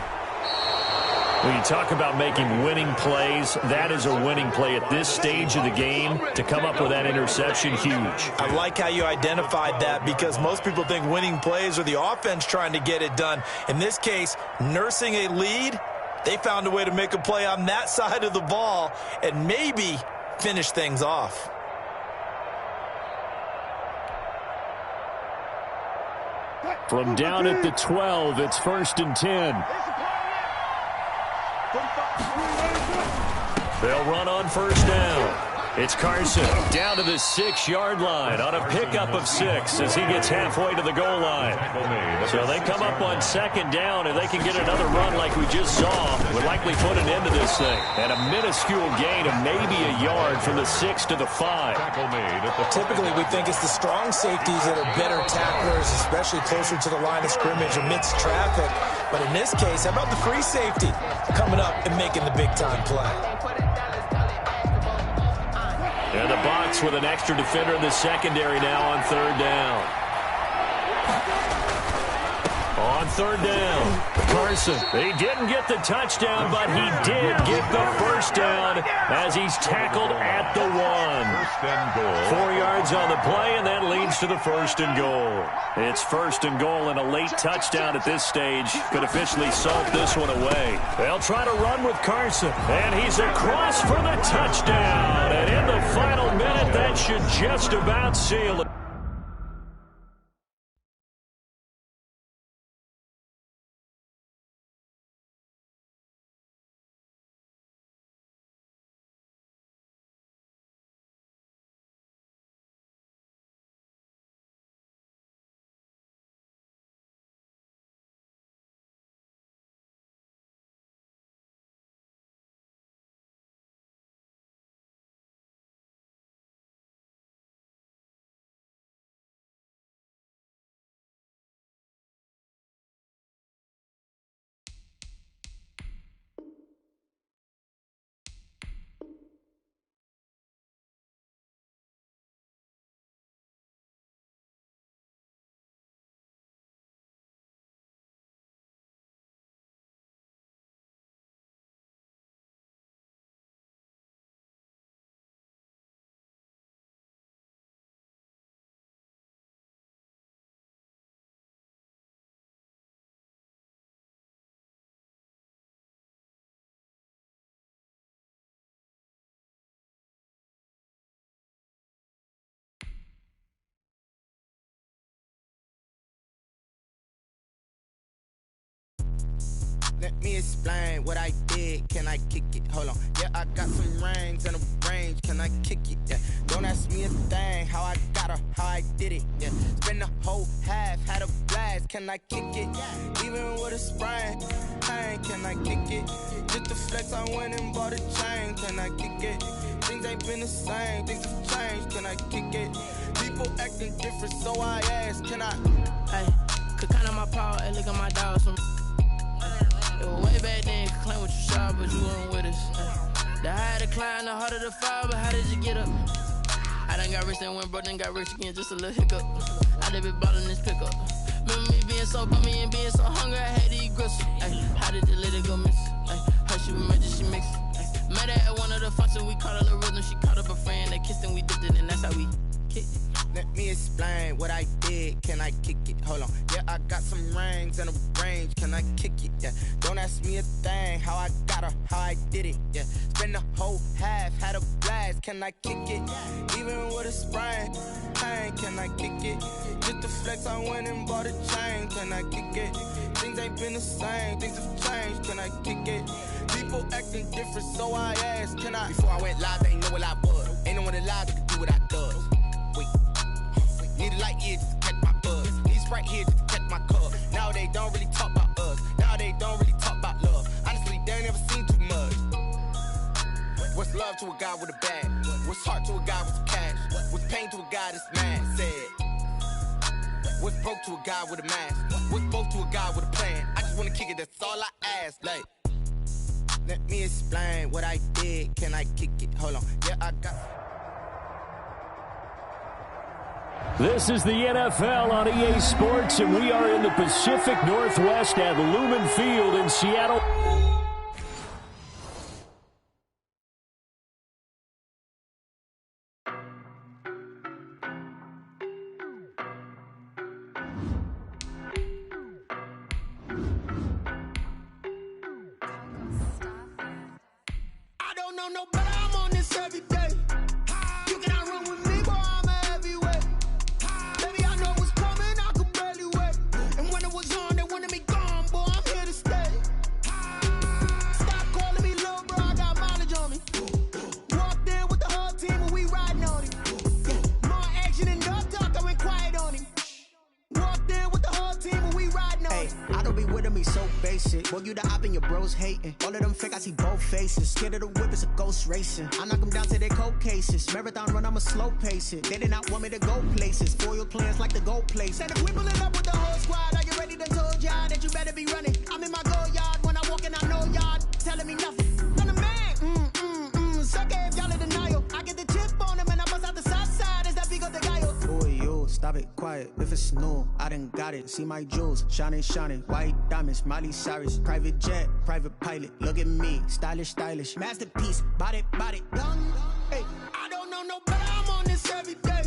When you talk about making winning plays, that is a winning play at this stage of the game. To come up with that interception, huge. I like how you identified that because most people think winning plays are the offense trying to get it done. In this case, nursing a lead, they found a way to make a play on that side of the ball and maybe finish things off. From down at the 12, it's 1st and 10. They'll run on 1st down. It's Carson down to the 6-yard line on a pickup of 6 as he gets halfway to the goal line. So they come up on 2nd down, and they can get another run like we just saw. Would likely put an end to this thing. And a minuscule gain of maybe a yard from the 6 to the 5. Typically, we think it's the strong safeties that are better tacklers, especially closer to the line of scrimmage amidst traffic. But in this case, how about the free safety coming up and making the big-time play? And the box with an extra defender in the secondary now on 3rd down. On 3rd down, Carson. He didn't get the touchdown, but he did get the 1st down as he's tackled at the 1. 4 yards on the play, and that leads to the 1st and goal. It's 1st and goal, and a late touchdown at this stage could officially salt this one away. They'll try to run with Carson, and he's across for the touchdown. And in the final minute, that should just about seal it. Let me explain what I did. Can I kick it? Hold on. Yeah, I got some rings and a range. Can I kick it? Yeah. Don't ask me a thing. How I got her, how I did it. Yeah. Spend the whole half, had a blast. Can I kick it? Even with a sprain. Hey, can I kick it? Just the flex, I went and bought a chain. Can I kick it? Things ain't been the same. Things have changed. Can I kick it? People acting different, so I ask. Can I? Hey, could count on my power and look at my dogs from. It was way back then, could claim what you saw, but you weren't with us. The higher the climb, the harder the fall, but how did you get up? I done got rich and went broke, then got rich again, just a little hiccup. I done been ballin' this pickup. Remember me being so bummy and being so hungry, I had to eat gristle. Ay, how did the lady go miss? Her she emergency mix. Met her at one of the functions, we caught her the rhythm. She caught up a friend, they kissed and we dipped it, and that's how we kicked it. Let me explain what I did. Can I kick it? Hold on. Yeah, I got some rings and a range. Can I kick it? Yeah. Don't ask me a thing. How I got her, how I did it. Yeah. Spend the whole half, had a blast. Can I kick it? Even with a sprain. Hey, can I kick it? Just the flex, I went and bought a chain. Can I kick it? Things ain't been the same. Things have changed. Can I kick it? People acting different, so I asked. Can I? Before I went live, they ain't know what I was. Ain't no one alive that could do what I does. Need a light here just to catch my buzz. Need Sprite here just to catch my cup. Now they don't really talk about us. Now they don't really talk about love. Honestly, they ain't never seen too much. What's love to a guy with a bag? What's heart to a guy with some cash? What's pain to a guy that's mad? Said, What's broke to a guy with a mask? What's broke to a guy with a plan? I just wanna kick it, that's all I ask. Like, let me explain what I did. Can I kick it? Hold on. Yeah, I got. This is the NFL on EA Sports, and we are in the Pacific Northwest at Lumen Field in Seattle. I don't know no better, I'm on this every day. You cannot run with me, boy, I'm a heavyweight. Baby, I know what's coming, I could barely wait. And when it was on, they wanted me gone, boy, I'm here to stay. Stop calling me little bro, I got mileage on me. Walked in with the whole team and we riding on him. More action and no talk, I went quiet on him. Walked in with the whole team and we riding on him. I don't be with him, he's so basic. Boy, you the op and your bros hating. All of them fake, I see both faces. Scared of the whip, it's a ghost racing. I knock them down to their cold cases. Marathon run, I'ma slow pace it. They did not want me to go places. Foil plans like the gold place. And if we pulling up with the whole squad, are you ready to told y'all that you better be running? I'm in my go yard when I walk in, I know y'all telling me nothing. I'm the man, suck it if y'all in denial. I get the chip on him and I bust out the south side. Is that Vigo the guy? Boy, yo, stop it, quiet. If it's new, I done got it. See my jewels, shining, shining. White diamonds, Miley Cyrus. Private jet, private pilot. Look at me, stylish, stylish. Masterpiece, body, done. Hey, I don't know no better, I'm on this every day.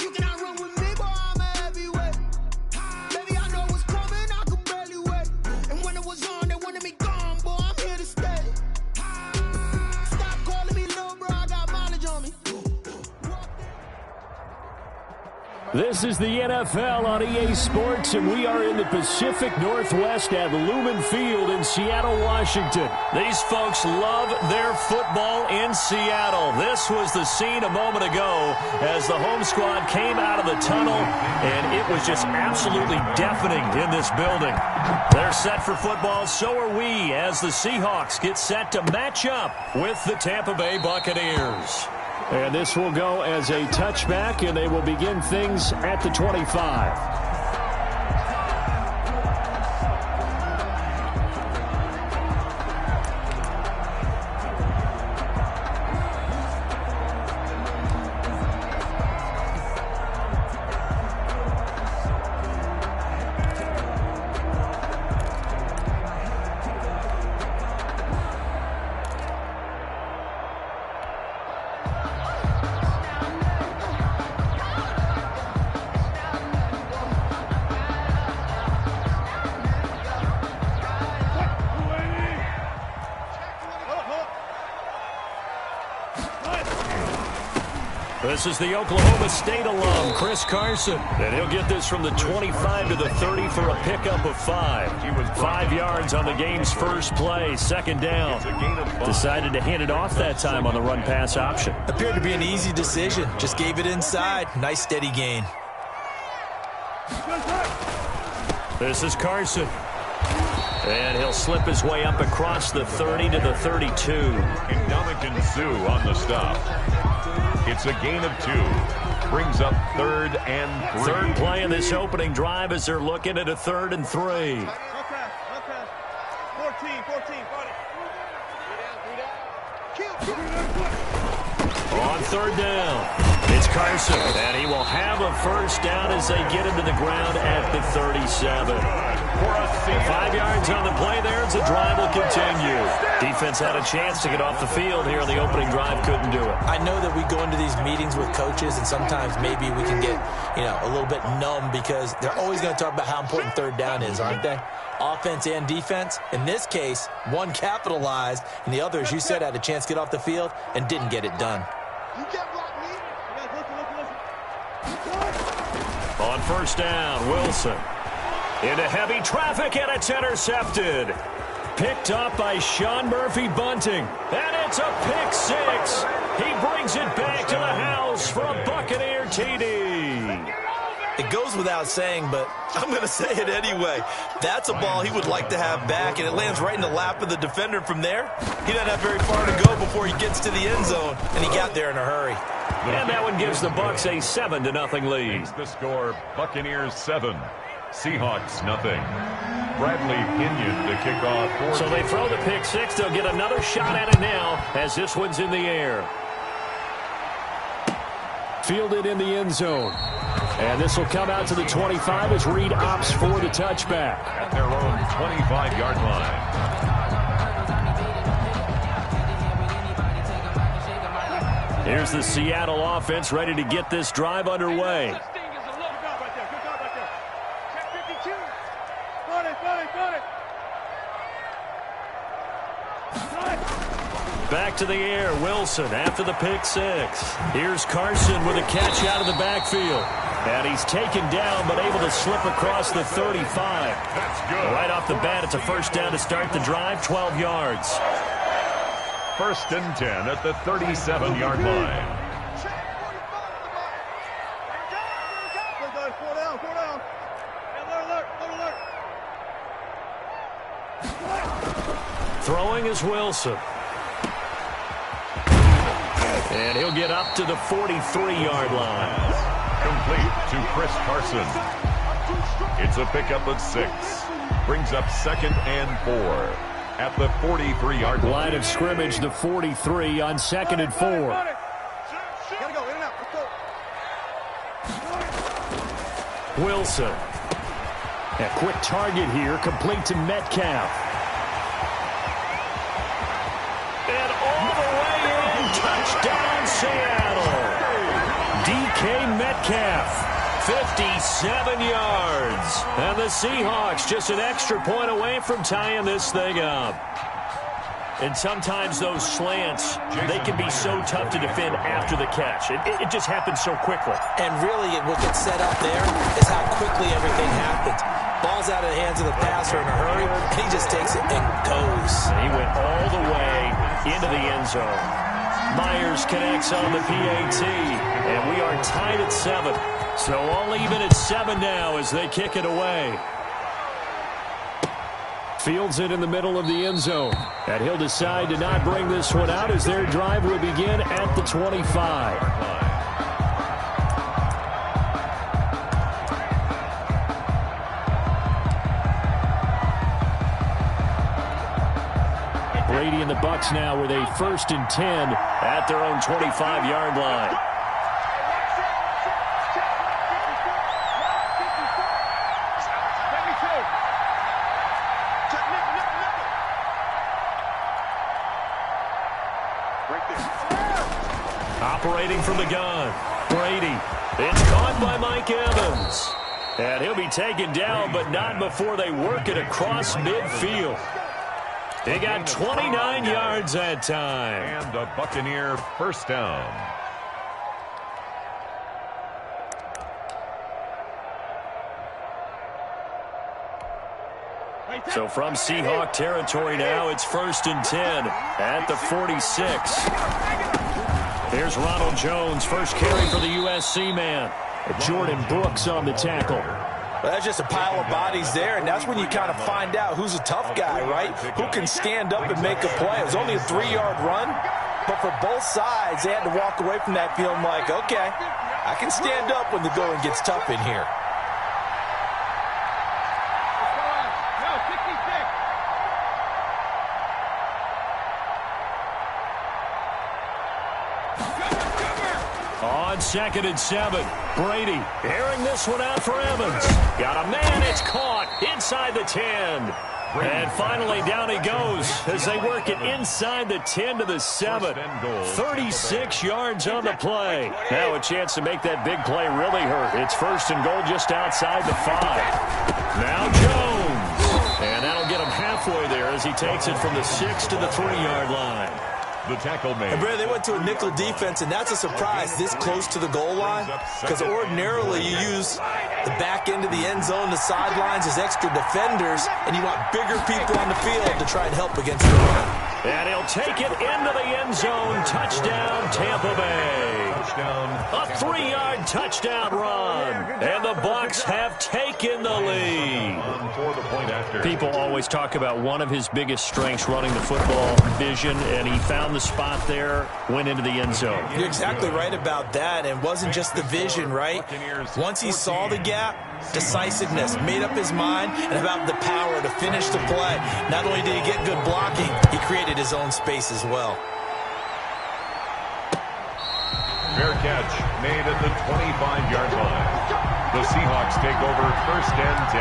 You cannot run with me, boy, I'm a heavyweight. Baby, I know what's coming, I could barely wait. And when it was on, they wanted me gone, boy, I'm here to stay. Stop calling me little bro, I got mileage on me. This is the NFL on EA Sports, and we are in the Pacific Northwest at Lumen Field in Seattle, Washington. These folks love their football in Seattle. This was the scene a moment ago as the home squad came out of the tunnel, and it was just absolutely deafening in this building. They're set for football, so are we, as the Seahawks get set to match up with the Tampa Bay Buccaneers. And this will go as a touchback, and they will begin things at the 25. This is the Oklahoma State alum, Chris Carson. And he'll get this from the 25 to the 30 for a pickup of 5. 5 yards on the game's first play, second down. Decided to hand it off that time on the run-pass option. Appeared to be an easy decision. Just gave it inside. Nice steady gain. This is Carson. And he'll slip his way up across the 30 to the 32. And Dominican Sue on the stop. It's a gain of 2. Brings up 3rd and 3. Third play in this opening drive as they're looking at a 3rd and 3. Okay. 14, 40. On third down, it's Carson, and he will have a first down as they get him to the ground at the 37. 5 yards on the play there as the drive will continue. Defense had a chance to get off the field here in the opening drive, couldn't do it. I know that we go into these meetings with coaches, and sometimes maybe we can get, a little bit numb because they're always going to talk about how important third down is, aren't they? Offense and defense. In this case, one capitalized, and the other, as you said, had a chance to get off the field and didn't get it done. You can't block me. Listen. On first down, Wilson. Into heavy traffic, and it's intercepted. Picked up by Sean Murphy-Bunting. And it's a pick 6. He brings it back to the house for a Buccaneer TD. It goes without saying, but I'm going to say it anyway. That's a ball he would like to have back, and it lands right in the lap of the defender from there. He doesn't have very far to go before he gets to the end zone, and he got there in a hurry. And that one gives the Bucs a 7-0 lead. It's the score, Buccaneers 7, Seahawks nothing. Bradley Pinion to kick off. So they throw the pick six. They'll get another shot at it now as this one's in the air. Fielded in the end zone. And this will come out to the 25 as Reed opts for the touchback. At their own 25-yard line. Here's the Seattle offense ready to get this drive underway. Back to the air, Wilson after the pick six. Here's Carson with a catch out of the backfield. And he's taken down but able to slip across the 35. That's good. Right off the bat, it's a first down to start the drive, 12 yards. 1st and 10 at the 37-yard line. Throwing is Wilson. And he'll get up to the 43-yard line. Complete to Chris Carson. It's a pickup of 6. Brings up 2nd and 4 at the 43-yard line. Line of scrimmage, the 43 on 2nd and 4. Wilson. A quick target here, complete to Metcalf. And all the way in, touchdown Seattle. DK Metcalf, 57 yards. And the Seahawks just an extra point away from tying this thing up. And sometimes those slants, they can be so tough to defend after the catch. It just happens so quickly. And really, what gets set up there is how quickly everything happens. Ball's out of the hands of the passer in a hurry, and he just takes it and goes. And he went all the way into the end zone. Myers connects on the PAT, and we are tied at 7. So all even at 7 now as they kick it away. Fields it in the middle of the end zone. And he'll decide to not bring this one out as their drive will begin at the 25. Brady and the Bucs now with a 1st and 10 at their own 25-yard line. Operating from the gun, Brady. It's caught by Mike Evans. And he'll be taken down, but not before they work it across midfield. They got 29 yards that time. And a Buccaneer first down. So from Seahawk territory now, it's 1st and 10 at the 46. Here's Ronald Jones, first carry for the USC man. Jordan Brooks on the tackle. Well, that's just a pile of bodies there, and that's when you kind of find out who's a tough guy, right? Who can stand up and make a play. It was only a 3-yard run, but for both sides, they had to walk away from that feeling like, okay, I can stand up when the going gets tough in here. On 2nd and 7, Brady airing this one out for Evans. Got a man, it's caught inside the 10. And finally down he goes as they work it inside the 10 to the 7. 36 yards on the play. Now a chance to make that big play really hurt. It's 1st and goal just outside the 5. Now Jones. And that'll get him halfway there as he takes it from the 6 to the 3-yard line. The tackle made. And Brad, they went to a nickel defense, and that's a surprise this close to the goal line, because ordinarily you use the back end of the end zone, the sidelines as extra defenders, and you want bigger people on the field to try and help against the run. And he'll take it into the end zone. Touchdown, Tampa Bay. touchdown. A 3-yard touchdown run. And the Bucs have taken the lead. For the point after. People always talk about one of his biggest strengths running the football, vision, and he found the spot there, went into the end zone. You're exactly right about that. And it wasn't just the vision, right? Once he saw the gap, decisiveness, made up his mind, and about the power to finish the play. Not only did he get good blocking, he created his own space as well. Fair catch made at the 25-yard line. The Seahawks take over 1st and 10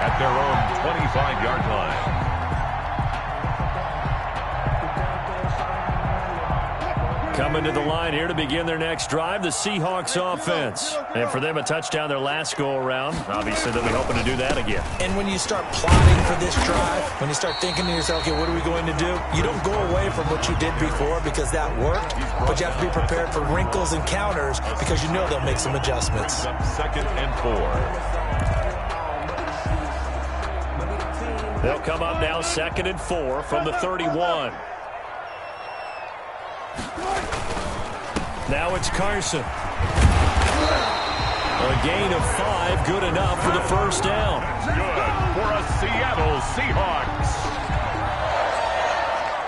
at their own 25-yard line. Coming to the line here to begin their next drive, the Seahawks offense. And for them, a touchdown their last go-around. Obviously, they'll be hoping to do that again. And when you start plotting for this drive, when you start thinking to yourself, okay, what are we going to do? You don't go away from what you did before because that worked, but you have to be prepared for wrinkles and counters because you know they'll make some adjustments. 2nd and 4. They'll come up now 2nd and 4 from the 31. Now it's Carson. A gain of 5, good enough for the first down. Good for a Seattle Seahawks.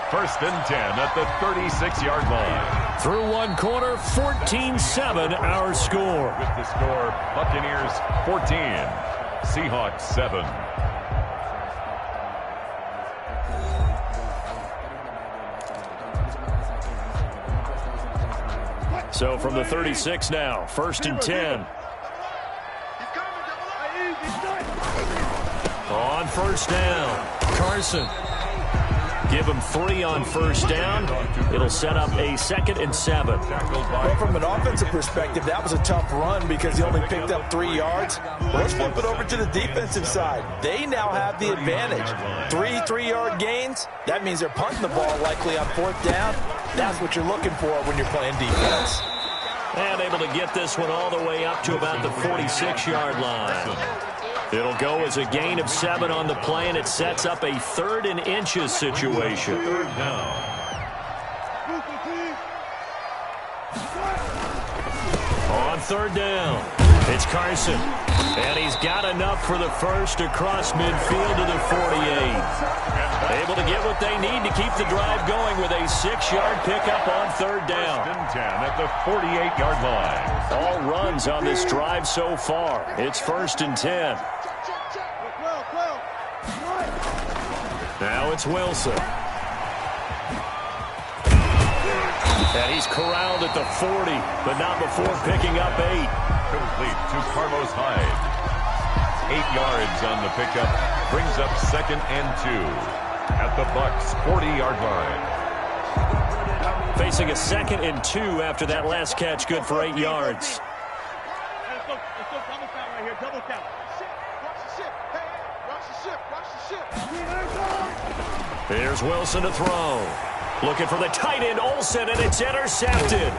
1st and 10 at the 36-yard line. Through one quarter, 14-7 our score. With the score, Buccaneers 14, Seahawks 7. So from the 36 now, 1st and 10. On 1st down, Carson. Give him 3 on 1st down. It'll set up a 2nd and 7. Well, from an offensive perspective, that was a tough run because he only picked up 3 yards. Well, let's flip it over to the defensive side. They now have the advantage. 3 3-yard gains. That means they're punting the ball likely on 4th down. That's what you're looking for when you're playing defense. And able to get this one all the way up to about the 46-yard line. It'll go as a gain of 7 on the play, and it sets up a 3rd and inches situation. 3rd down. On 3rd down, it's Carson. And he's got enough for the first across midfield to the 48. Able to get what they need to keep the drive going with a 6-yard pickup on 3rd down. 1st and 10 at the 48-yard line. All runs on this drive so far. It's 1st and 10. Now it's Wilson. And he's corralled at the 40, but not before picking up 8. Complete to Carlos Hyde. 8 yards on the pickup. Brings up 2nd and 2 at the Bucs 40-yard line. Facing a 2nd and 2 after that last catch, good for 8 yards. Let's go double count right here. Double count. Watch the ship. Hey, watch the ship. Watch the ship. Here's Wilson to throw. Looking for the tight end, Olsen, and it's intercepted.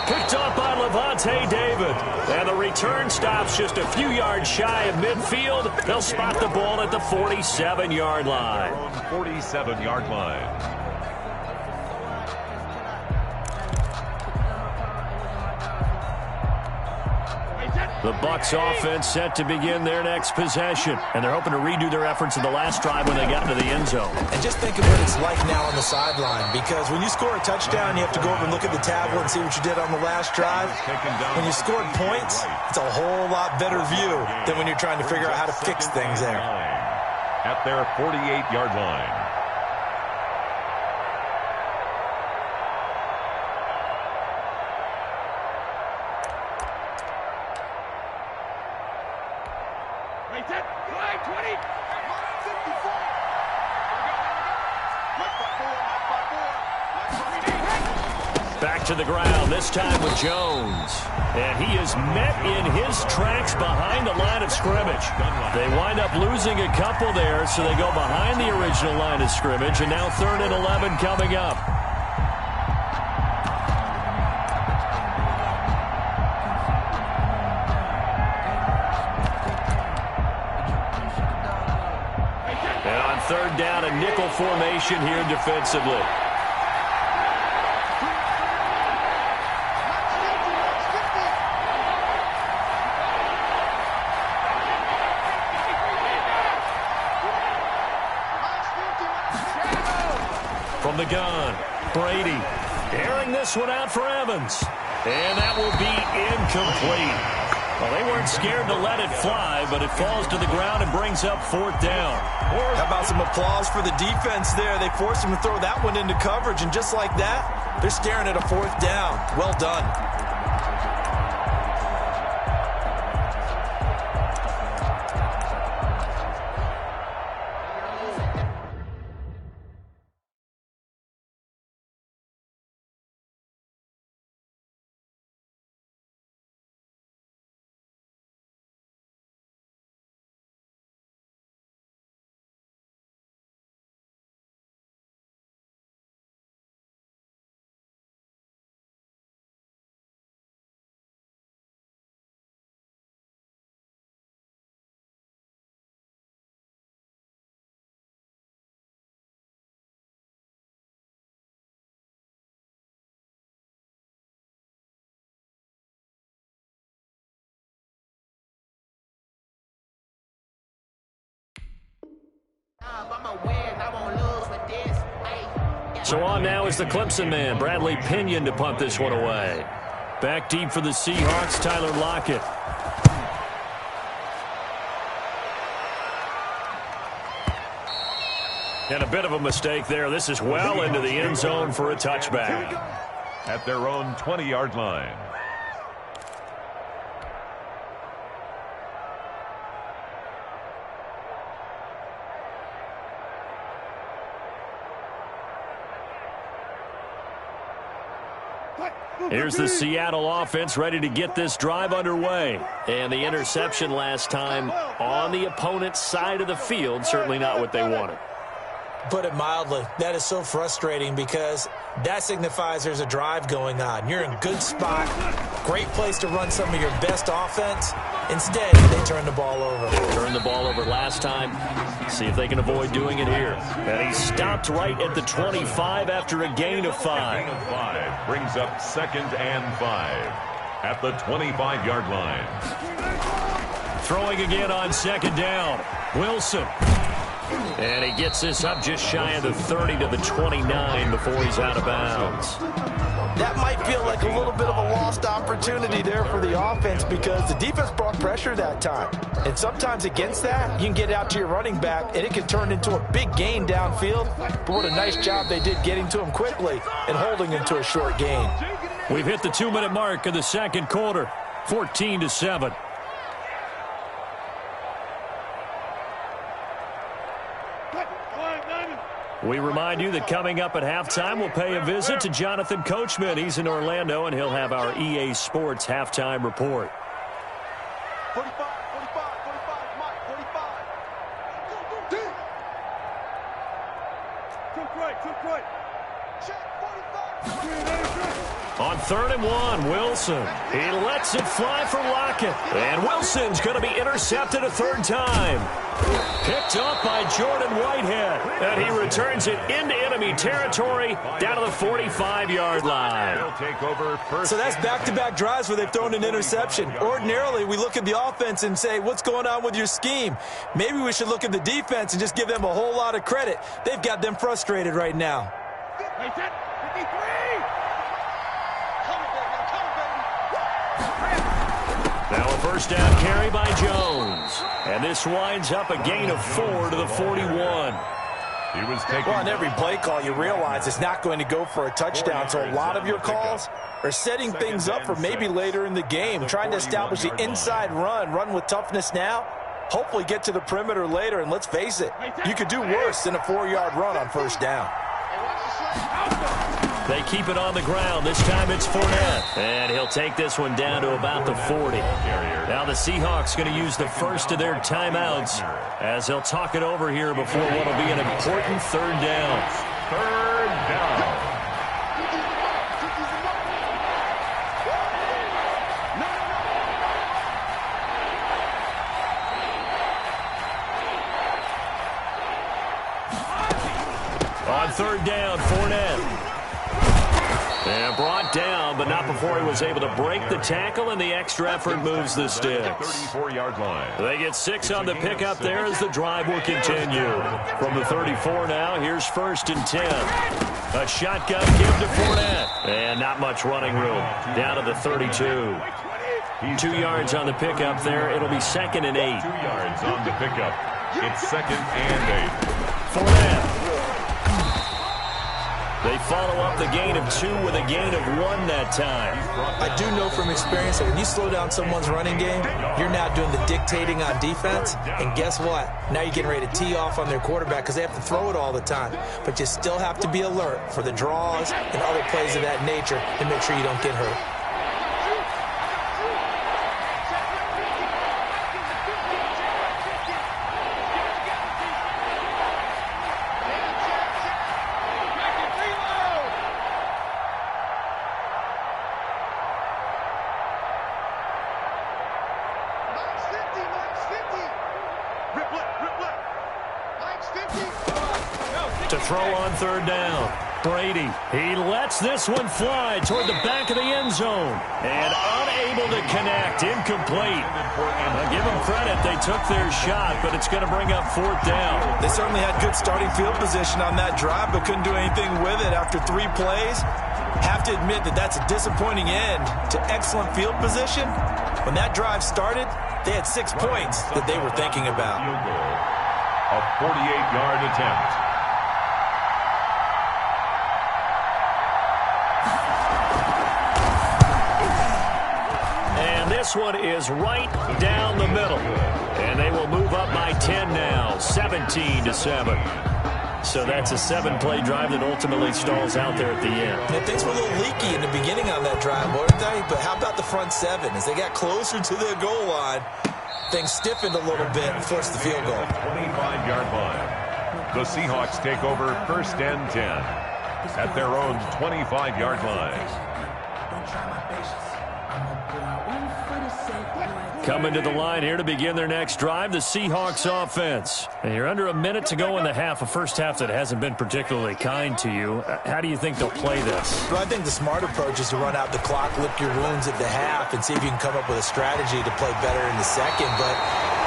Picked up by Levante David. And the return stops just a few yards shy of midfield. They'll spot the ball at the 47-yard line. 47-yard line. The Bucs offense set to begin their next possession. And they're hoping to redo their efforts in the last drive when they got into the end zone. And just think of what it's like now on the sideline. Because when you score a touchdown, you have to go over and look at the tablet and see what you did on the last drive. When you scored points, it's a whole lot better view than when you're trying to figure out how to fix things there. At their 48-yard line. Back to the ground, this time with Jones. And he is met in his tracks behind the line of scrimmage. They wind up losing a couple there, so they go behind the original line of scrimmage, and now 3rd and 11 coming up. And on 3rd down, a nickel formation here defensively. from the gun. Brady airing this one out for Evans. And that will be incomplete. Well, they weren't scared to let it fly, but it falls to the ground and brings up 4th down. How about some applause for the defense there? They forced him to throw that one into coverage, and just like that, they're staring at a 4th down. Well done. So on now is the Clemson man, Bradley Pinion, to punt this one away. Back deep for the Seahawks, Tyler Lockett. And a bit of a mistake there. This is well into the end zone for a touchback. At their own 20-yard line. Here's the Seattle offense ready to get this drive underway. And the interception last time on the opponent's side of the field, certainly not what they wanted. Put it mildly, that is so frustrating because that signifies there's a drive going on. You're in a good spot, great place to run some of your best offense. Instead, they turn the ball over. Turned the ball over last time. See if they can avoid doing it here. And he stopped right at the 25 after a gain of 5. Brings up 2nd and 5 at the 25-yard line. Throwing again on 2nd down. Wilson. And he gets this up just shy of the 30 to the 29 before he's out of bounds. That might feel like a little bit of a lost opportunity there for the offense because the defense brought pressure that time. And sometimes against that, you can get out to your running back, and it can turn into a big gain downfield. But what a nice job they did getting to him quickly and holding him to a short gain. We've hit the 2-minute mark in the second quarter, 14-7. We remind you that coming up at halftime, we'll pay a visit to Jonathan Coachman. He's in Orlando, and he'll have our EA Sports halftime report. 45, Mike, 45. Took right. Check, 45. On 3rd and 1, Wilson. He lets it fly for Lockett. And Wilson's going to be intercepted a 3rd time. Picked up by Jordan Whitehead. And he returns it into enemy territory down to the 45-yard line. So that's back-to-back drives where they've thrown an interception. Ordinarily, we look at the offense and say, what's going on with your scheme? Maybe we should look at the defense and just give them a whole lot of credit. They've got them frustrated right now. Now a 1st down carry by Jones. And this winds up a gain of 4 to the 41. He was taking on every play call, you realize it's not going to go for a touchdown. So a lot of your calls are setting things up for maybe later in the game, trying to establish the inside run with toughness now. Hopefully get to the perimeter later, and let's face it, you could do worse than a 4-yard run on 1st down. They keep it on the ground. This time it's Fournette. And he'll take this one down to about the 40. Now the Seahawks going to use the first of their timeouts as they'll talk it over here before what will be an important 3rd down. 3rd down. On 3rd down, Fournette. And brought down, but not before he was able to break the tackle, and the extra effort moves the sticks. 34-yard line. They get 6 on the pickup there as the drive will continue. From the 34 now, here's 1st and 10. A shotgun give to Fournette. And not much running room. Down to the 32. 2 yards on the pickup there. It'll be 2nd and 8. 2 yards on the pickup. It's 2nd and 8. Fournette. They follow up the gain of 2 with a gain of 1 that time. I do know from experience that when you slow down someone's running game, you're now doing the dictating on defense. And guess what? Now you're getting ready to tee off on their quarterback because they have to throw it all the time. But you still have to be alert for the draws and other plays of that nature to make sure you don't get hurt. To throw on 3rd down. Brady, he lets this one fly toward the back of the end zone. And unable to connect. Incomplete. Now give them credit. They took their shot, but it's going to bring up 4th down. They certainly had good starting field position on that drive, but couldn't do anything with it after 3 plays. Have to admit that that's a disappointing end to excellent field position. When that drive started, they had 6 points that they were thinking about. A 48-yard attempt. This one is right down the middle. And they will move up by 10 now, 17-7. So that's a 7-play drive that ultimately stalls out there at the end. And things were a little leaky in the beginning on that drive, weren't they? But how about the front 7? As they got closer to the goal line, things stiffened a little bit and forced the field goal. 25-yard line. The Seahawks take over 1st and 10 at their own 25-yard line. Coming to the line here to begin their next drive, the Seahawks offense. And you're under a minute to go in the half, a first half that hasn't been particularly kind to you. How do you think they'll play this? Well, I think the smart approach is to run out the clock, lick your wounds at the half, and see if you can come up with a strategy to play better in the second. But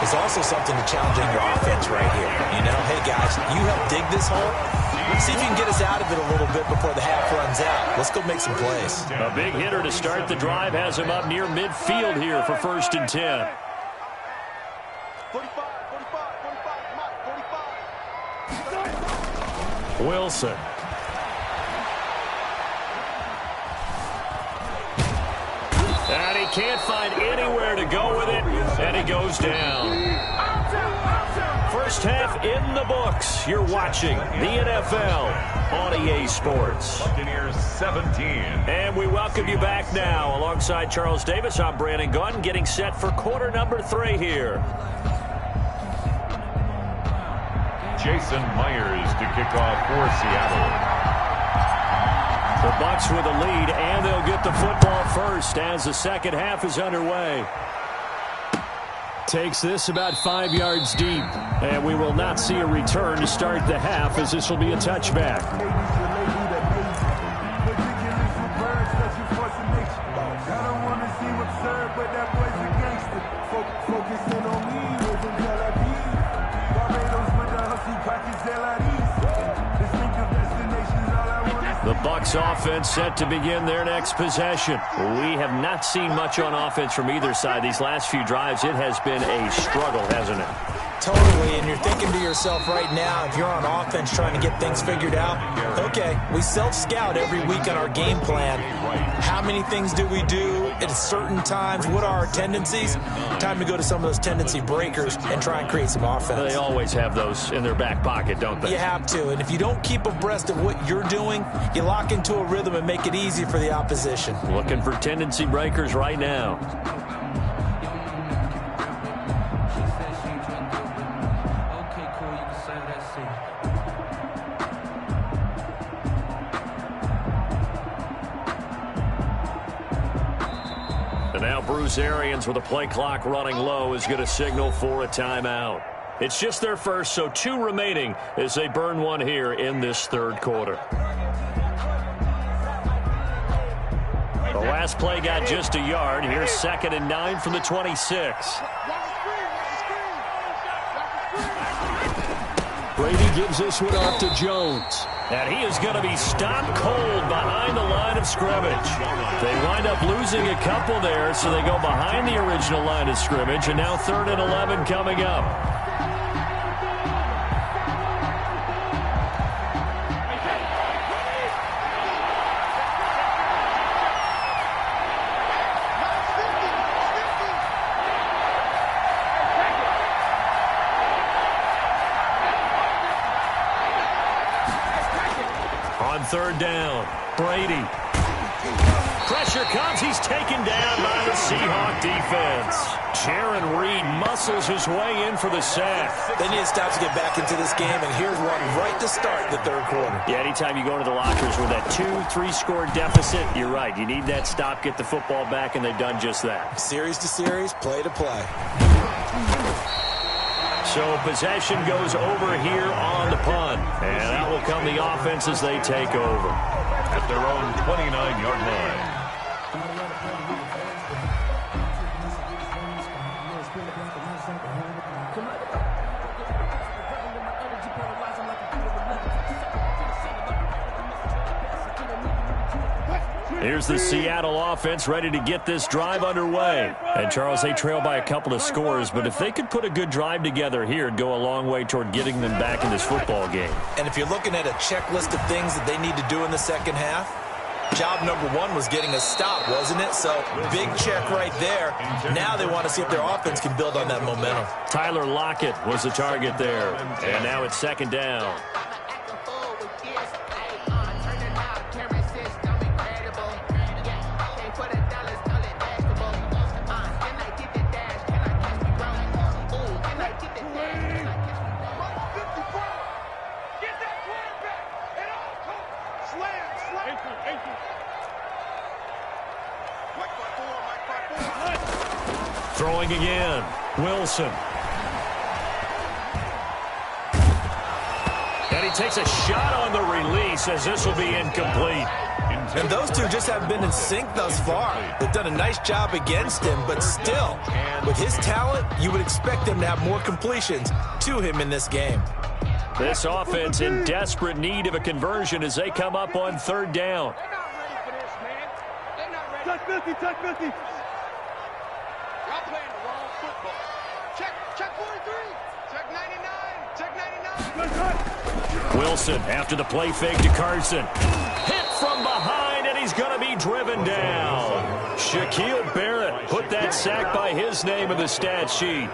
there's also something to challenging your offense right here. You know, hey, guys, you help dig this hole. See if you can get us out of it a little bit before the half runs out. Let's go make some plays. A big hitter to start the drive has him up near midfield here for 1st and 10. 45. Wilson. And he can't find anywhere to go with it, and he goes down. First half in the books. You're watching the NFL on EA Sports. Buccaneers 17. And we welcome you back now. Alongside Charles Davis, I'm Brandon Gunn, getting set for quarter number 3 here. Jason Myers to kick off for Seattle. The Bucs with a lead, and they'll get the football first as the second half is underway. Takes this about 5 yards deep, and we will not see a return to start the half as this will be a touchback. The Bucs offense set to begin their next possession. We have not seen much on offense from either side. These last few drives, it has been a struggle, hasn't it? Totally, and you're thinking to yourself right now, if you're on offense trying to get things figured out, okay, we self-scout every week on our game plan. How many things do we do at certain times? What are our tendencies? Time to go to some of those tendency breakers and try and create some offense. They always have those in their back pocket, don't they? You have to, and if you don't keep abreast of what you're doing, you lock into a rhythm and make it easy for the opposition. Looking for tendency breakers right now. And now Bruce Arians with a play clock running low is going to signal for a timeout. It's just their first, so 2 remaining as they burn one here in this third quarter. The last play got just a yard. Here's 2nd and 9 from the 26. Brady gives this one off to Jones. And he is going to be stopped cold behind the line of scrimmage. They wind up losing a couple there, so they go behind the original line of scrimmage, and now 3rd and 11 coming up. On 3rd down, Brady. Pressure comes. He's taken down by the Seahawk defense. Sharon Reed muscles his way in for the sack. They need to stop to get back into this game, and here's one right to start the 3rd quarter. Yeah, anytime you go into the lockers with that 2-3 score deficit, you're right. You need that stop, get the football back, and they've done just that. Series to series, play to play. So possession goes over here on the punt, and that will come the offense as they take over. At their own 29-yard line. Here's the Seattle offense ready to get this drive underway. And, Charles, they trail by a couple of scores, but if they could put a good drive together here, it'd go a long way toward getting them back in this football game. And if you're looking at a checklist of things that they need to do in the second half, job number 1 was getting a stop, wasn't it? So, big check right there. Now they want to see if their offense can build on that momentum. Tyler Lockett was the target there. And now it's 2nd down. Throwing again, Wilson. And he takes a shot on the release as this will be incomplete. And those two just haven't been in sync thus far. They've done a nice job against him, but still, with his talent, you would expect him to have more completions to him in this game. This offense in desperate need of a conversion as they come up on 3rd down. They're not ready for this, man. They're not ready. Touch 50, touch 50. Y'all playing the wrong football. Check 43. Check 99. Check 99. Wilson after the play fake to Carson. Hit from behind, and he's going to be driven down. Shaquille Barrett put that sack by his name in the stat sheet.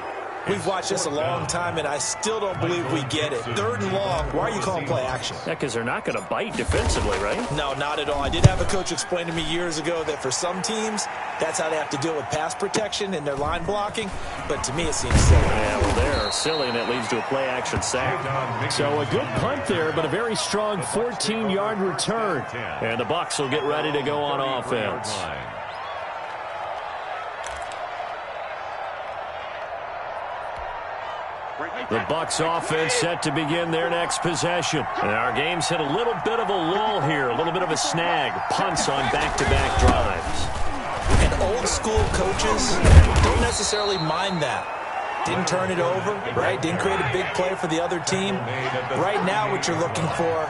We've watched this a long time, and I still don't believe we get it. 3rd and long, why are you calling play action? Yeah, because they're not going to bite defensively, right? No, not at all. I did have a coach explain to me years ago that for some teams, that's how they have to deal with pass protection and their line blocking. But to me, it seems silly. Yeah, well, they're silly, and it leads to a play action sack. So a good punt there, but a very strong 14-yard return. And the Bucs will get ready to go on offense. The Bucs offense set to begin their next possession. And our game's hit a little bit of a lull here, a little bit of a snag. Punts on back-to-back drives. And old-school coaches don't necessarily mind that. Didn't turn it over, right? Didn't create a big play for the other team. Right now what you're looking for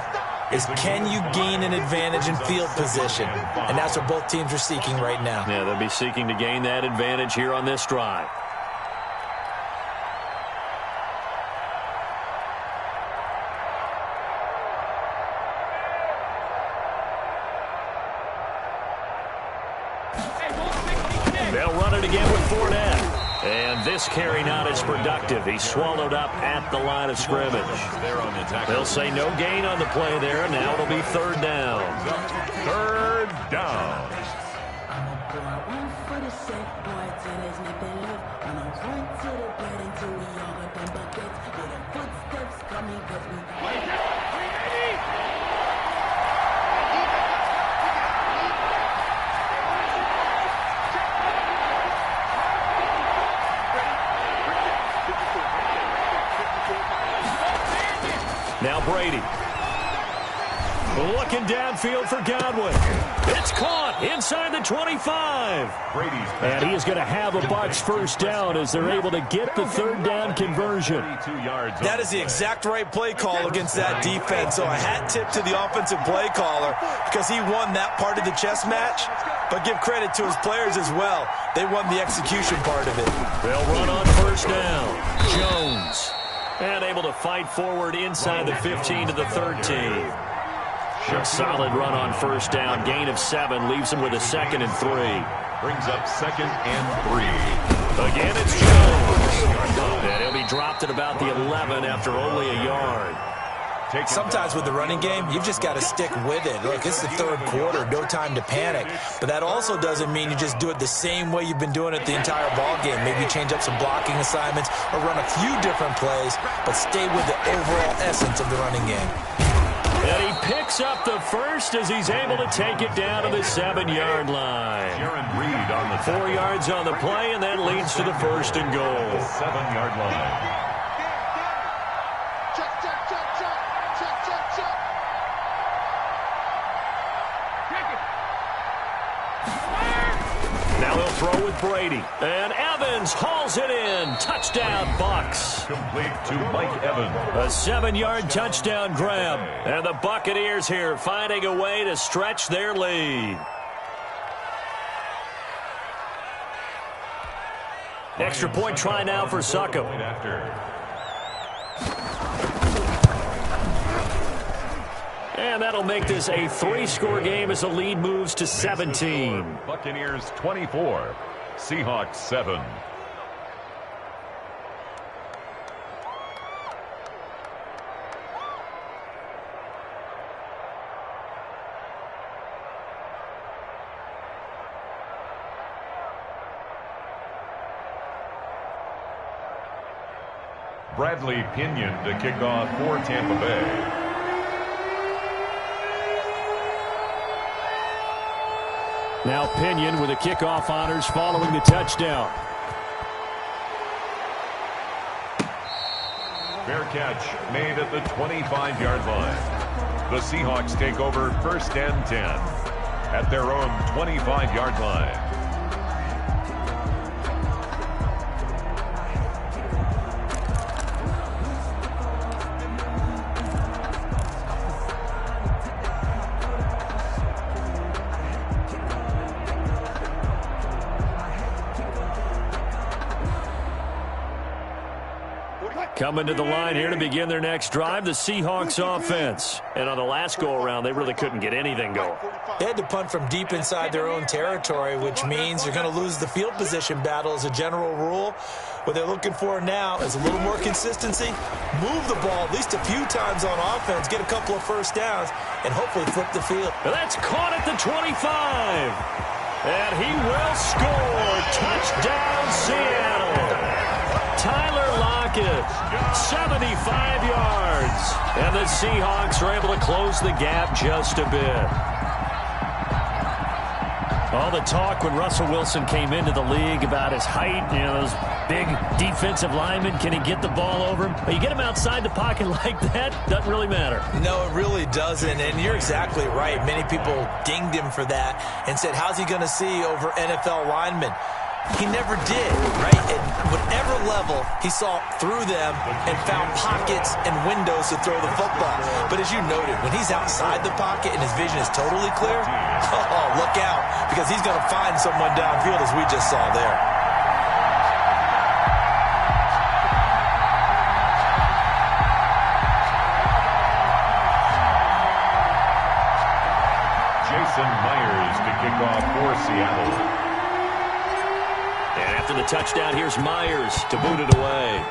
is can you gain an advantage in field position? And that's what both teams are seeking right now. Yeah, they'll be seeking to gain that advantage here on this drive. They'll run it again with Fournette. And this carry not as productive. He's swallowed up at the line of scrimmage. They'll say no gain on the play there, and now it'll be 3rd down. 3rd down. Now Brady. Looking downfield for Godwin. It's caught inside the 25. And he is going to have a Bucks first down as they're able to get the third down conversion. That is the exact right play call against that defense. So a hat tip to the offensive play caller because he won that part of the chess match. But give credit to his players as well. They won the execution part of it. They'll run on first down. Jones. And able to fight forward inside the 15 to the 13. A solid run on first down. Gain of 7 leaves him with a 2nd and 3. Brings up 2nd and 3. Again, it's Jones. And he'll be dropped at about the 11 after only a yard. Sometimes with the running game, you've just got to stick with it. Look, it's the third quarter, no time to panic. But that also doesn't mean you just do it the same way you've been doing it the entire ball game. Maybe change up some blocking assignments or run a few different plays, but stay with the overall essence of the running game. And he picks up the first as he's able to take it down to the 7-yard line. 4 yards on the play, and that leads to the 1st and goal. 7-yard line. Now he'll throw with Brady. And Evans hauls it in. Touchdown, Bucks. Complete to Mike Evans. A 7-yard touchdown grab. And the Buccaneers here finding a way to stretch their lead. Extra point try now for Succop. And that'll make this a 3-score game as the lead moves to 17. Buccaneers 24, Seahawks 7. Bradley Pinion to kick off for Tampa Bay. Now Pinion with the kickoff honors following the touchdown. Fair catch made at the 25-yard line. The Seahawks take over 1st and 10 at their own 25-yard line. Coming to the line here to begin their next drive, the Seahawks offense. And on the last go-around, they really couldn't get anything going. They had to punt from deep inside their own territory, which means you're going to lose the field position battle as a general rule. What they're looking for now is a little more consistency, move the ball at least a few times on offense, get a couple of first downs, and hopefully flip the field. And that's caught at the 25. And he will score. Touchdown, Seattle. Tyler Lockett, 75 yards. And the Seahawks are able to close the gap just a bit. All the talk when Russell Wilson came into the league about his height, you know, those big defensive linemen, can he get the ball over him? You get him outside the pocket like that, doesn't really matter. No, it really doesn't, and you're exactly right. Many people dinged him for that and said, how's he going to see over NFL linemen? He never did, right? At whatever level, he saw through them and found pockets and windows to throw the football. But as you noted, when he's outside the pocket and his vision is totally clear, oh, look out, because he's going to find someone downfield, as we just saw there. Jason Myers to kick off for Seattle. And after the touchdown, here's Myers to boot it away.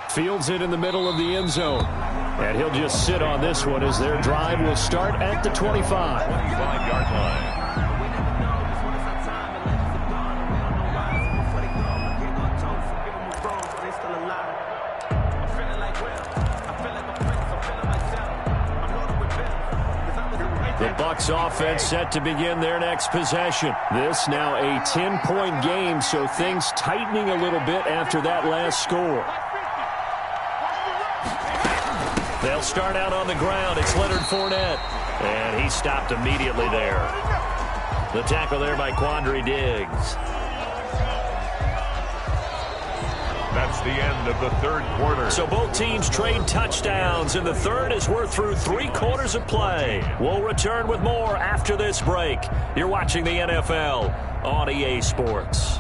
Fields it in the middle of the end zone. And he'll just sit on this one as their drive will start at the 25. 25-yard line. The Bucs offense set to begin their next possession. This now a 10-point game, so things tightening a little bit after that last score. They'll start out on the ground. It's Leonard Fournette. And he stopped immediately there. The tackle there by Quandre Diggs. That's the end of the third quarter. So both teams trade touchdowns in the third as we're through 3 quarters of play. We'll return with more after this break. You're watching the NFL on EA Sports.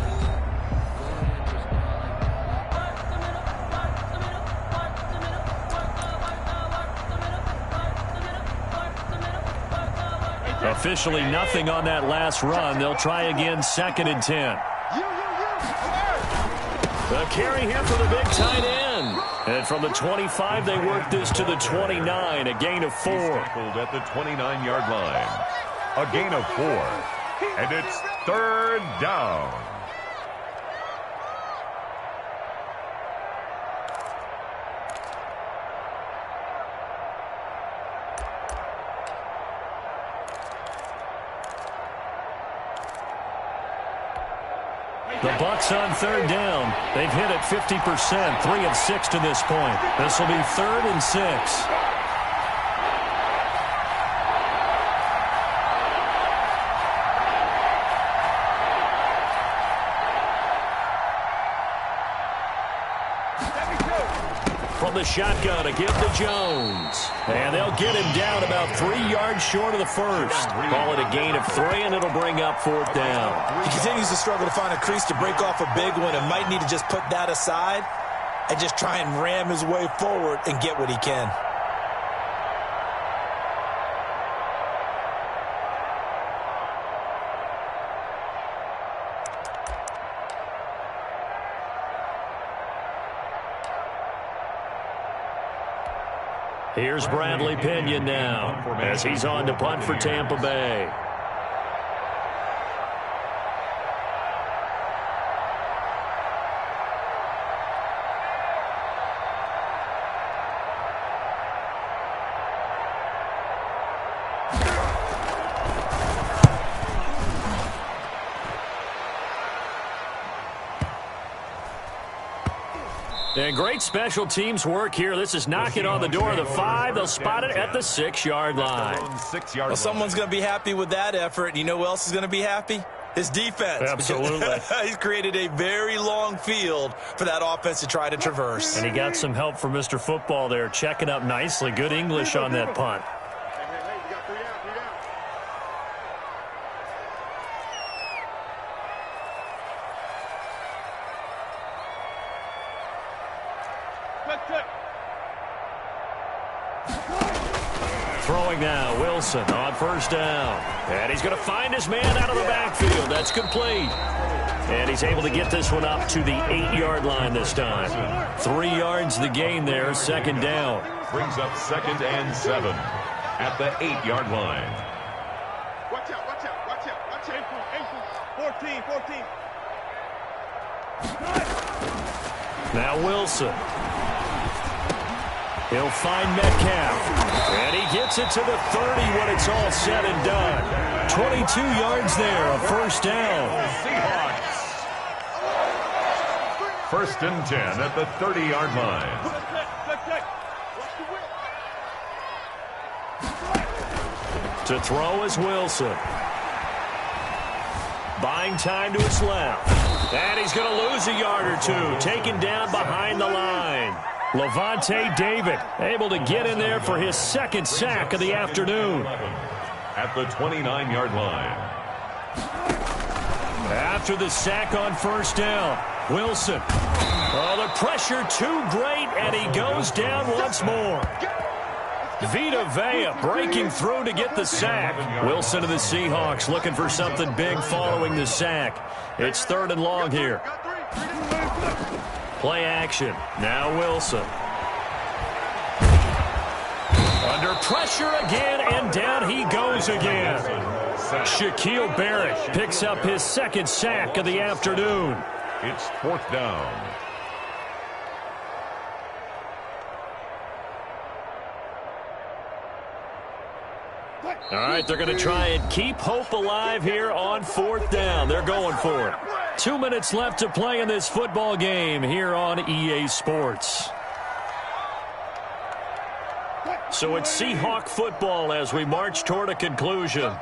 Officially nothing on that last run. They'll try again, 2nd and 10. The carry here for the big tight end. And from the 25, they work this to the 29, a gain of 4. Tackled at the 29-yard line. A gain of 4. And it's 3rd down. The Bucs on 3rd down. They've hit it 50%, 3 of 6 to this point. This will be 3rd and 6. From the shotgun, a give to Jones. And they'll get him down about 3 yards short of the first. Call it a gain of 3, and it'll bring up 4th down. He continues to struggle to find a crease to break off a big one and might need to just put that aside and just try and ram his way forward and get what he can. Here's Bradley Pinion now as he's on to punt for Tampa Bay. And great special teams work here. This is knocking on the door of the 5. They'll spot it at the 6-yard line. Well, someone's going to be happy with that effort. And you know who else is going to be happy? His defense. Absolutely. He's created a very long field for that offense to try to traverse. And he got some help from Mr. Football there, checking up nicely. Good English on that punt. Throwing now, Wilson on 1st down. And he's going to find his man out of the backfield. That's complete. And he's able to get this one up to the 8-yard line this time. 3 yards the gain there, 2nd down. Brings up 2nd and 7 at the 8-yard line. Watch out, watch out, watch out, watch out. 14. Now Wilson. He'll find Metcalf. And he gets it to the 30 when it's all said and done. 22 yards there, a 1st down. Seahawks. 1st and 10 at the 30-yard line. To throw is Wilson. Buying time to his left. And he's going to lose a yard or 2, taken down behind the line. Levante David able to get in there for his 2nd sack of the afternoon. At the 29-yard line. After the sack on 1st down, Wilson. Oh, the pressure too great, and he goes down once more. Vita Vea breaking through to get the sack. Wilson of the Seahawks looking for something big following the sack. It's 3rd and long here. Play action. Now Wilson. Under pressure again, and down he goes again. Shaquille Barrett picks up his 2nd sack of the afternoon. It's 4th down. All right, they're going to try and keep hope alive here on 4th down. They're going for it. 2 minutes left to play in this football game here on EA Sports. So it's Seahawk football as we march toward a conclusion.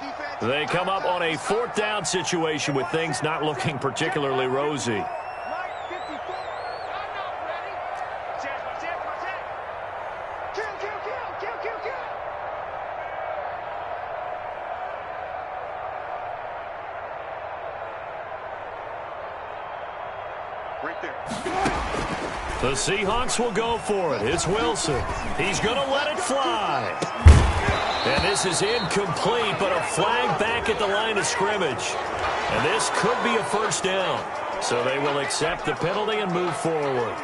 They come up on a 4th down situation with things not looking particularly rosy. The Seahawks will go for it. It's Wilson. He's going to let it fly. And this is incomplete, but a flag back at the line of scrimmage. And this could be a first down. So they will accept the penalty and move forward.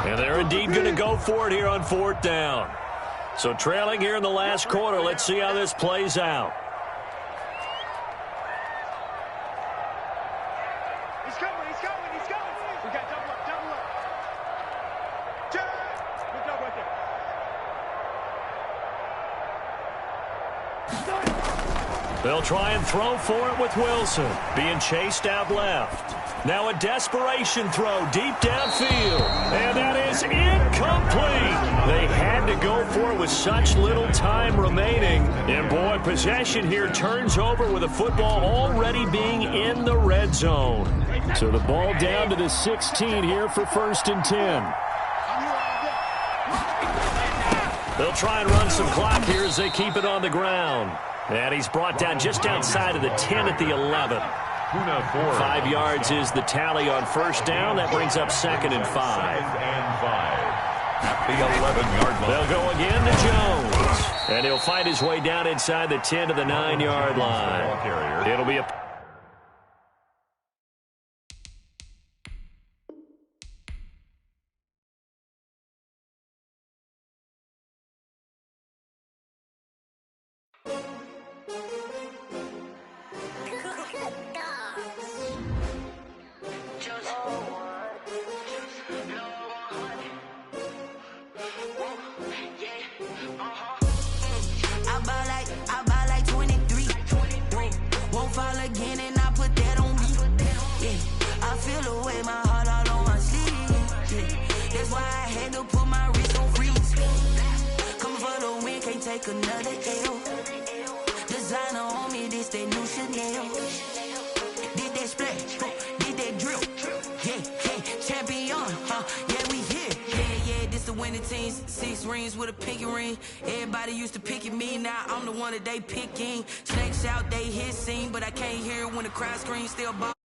And they're indeed going to go for it here on 4th down. So trailing here in the last quarter, let's see how this plays out. He's coming. We got double up. Good job right there. They'll try and throw for it with Wilson, being chased out left. Now a desperation throw deep downfield, and that is incomplete. They had to go for it with such little time remaining. And boy, possession here turns over with the football already being in the red zone. So the ball down to the 16 here for 1st and 10. They'll try and run some clock here as they keep it on the ground. And he's brought down just outside of the 10 at the 11. 5 yards is the tally on 1st down. That brings up 2nd and 5. At the 11-yard line. They'll go again to Jones. And he'll fight his way down inside the 10 to the 9-yard line. It'll be a... I buy like 23. Won't fall again and I put that on me. Yeah, I feel the way my heart all on my sleeve. Yeah, that's why I had to put my wrist on freeze. Coming for the win, can't take another L. Designer on me, this that new Chanel. Did that splash, did that drill. Yeah, champion, yeah, we here. Yeah, this the winning team. 6 rings with a pinky ring. Everybody used to pick at me, now I'm the one that they picking. Snakes out, they hit scene, but I can't hear it when the crowd screams. Still ball.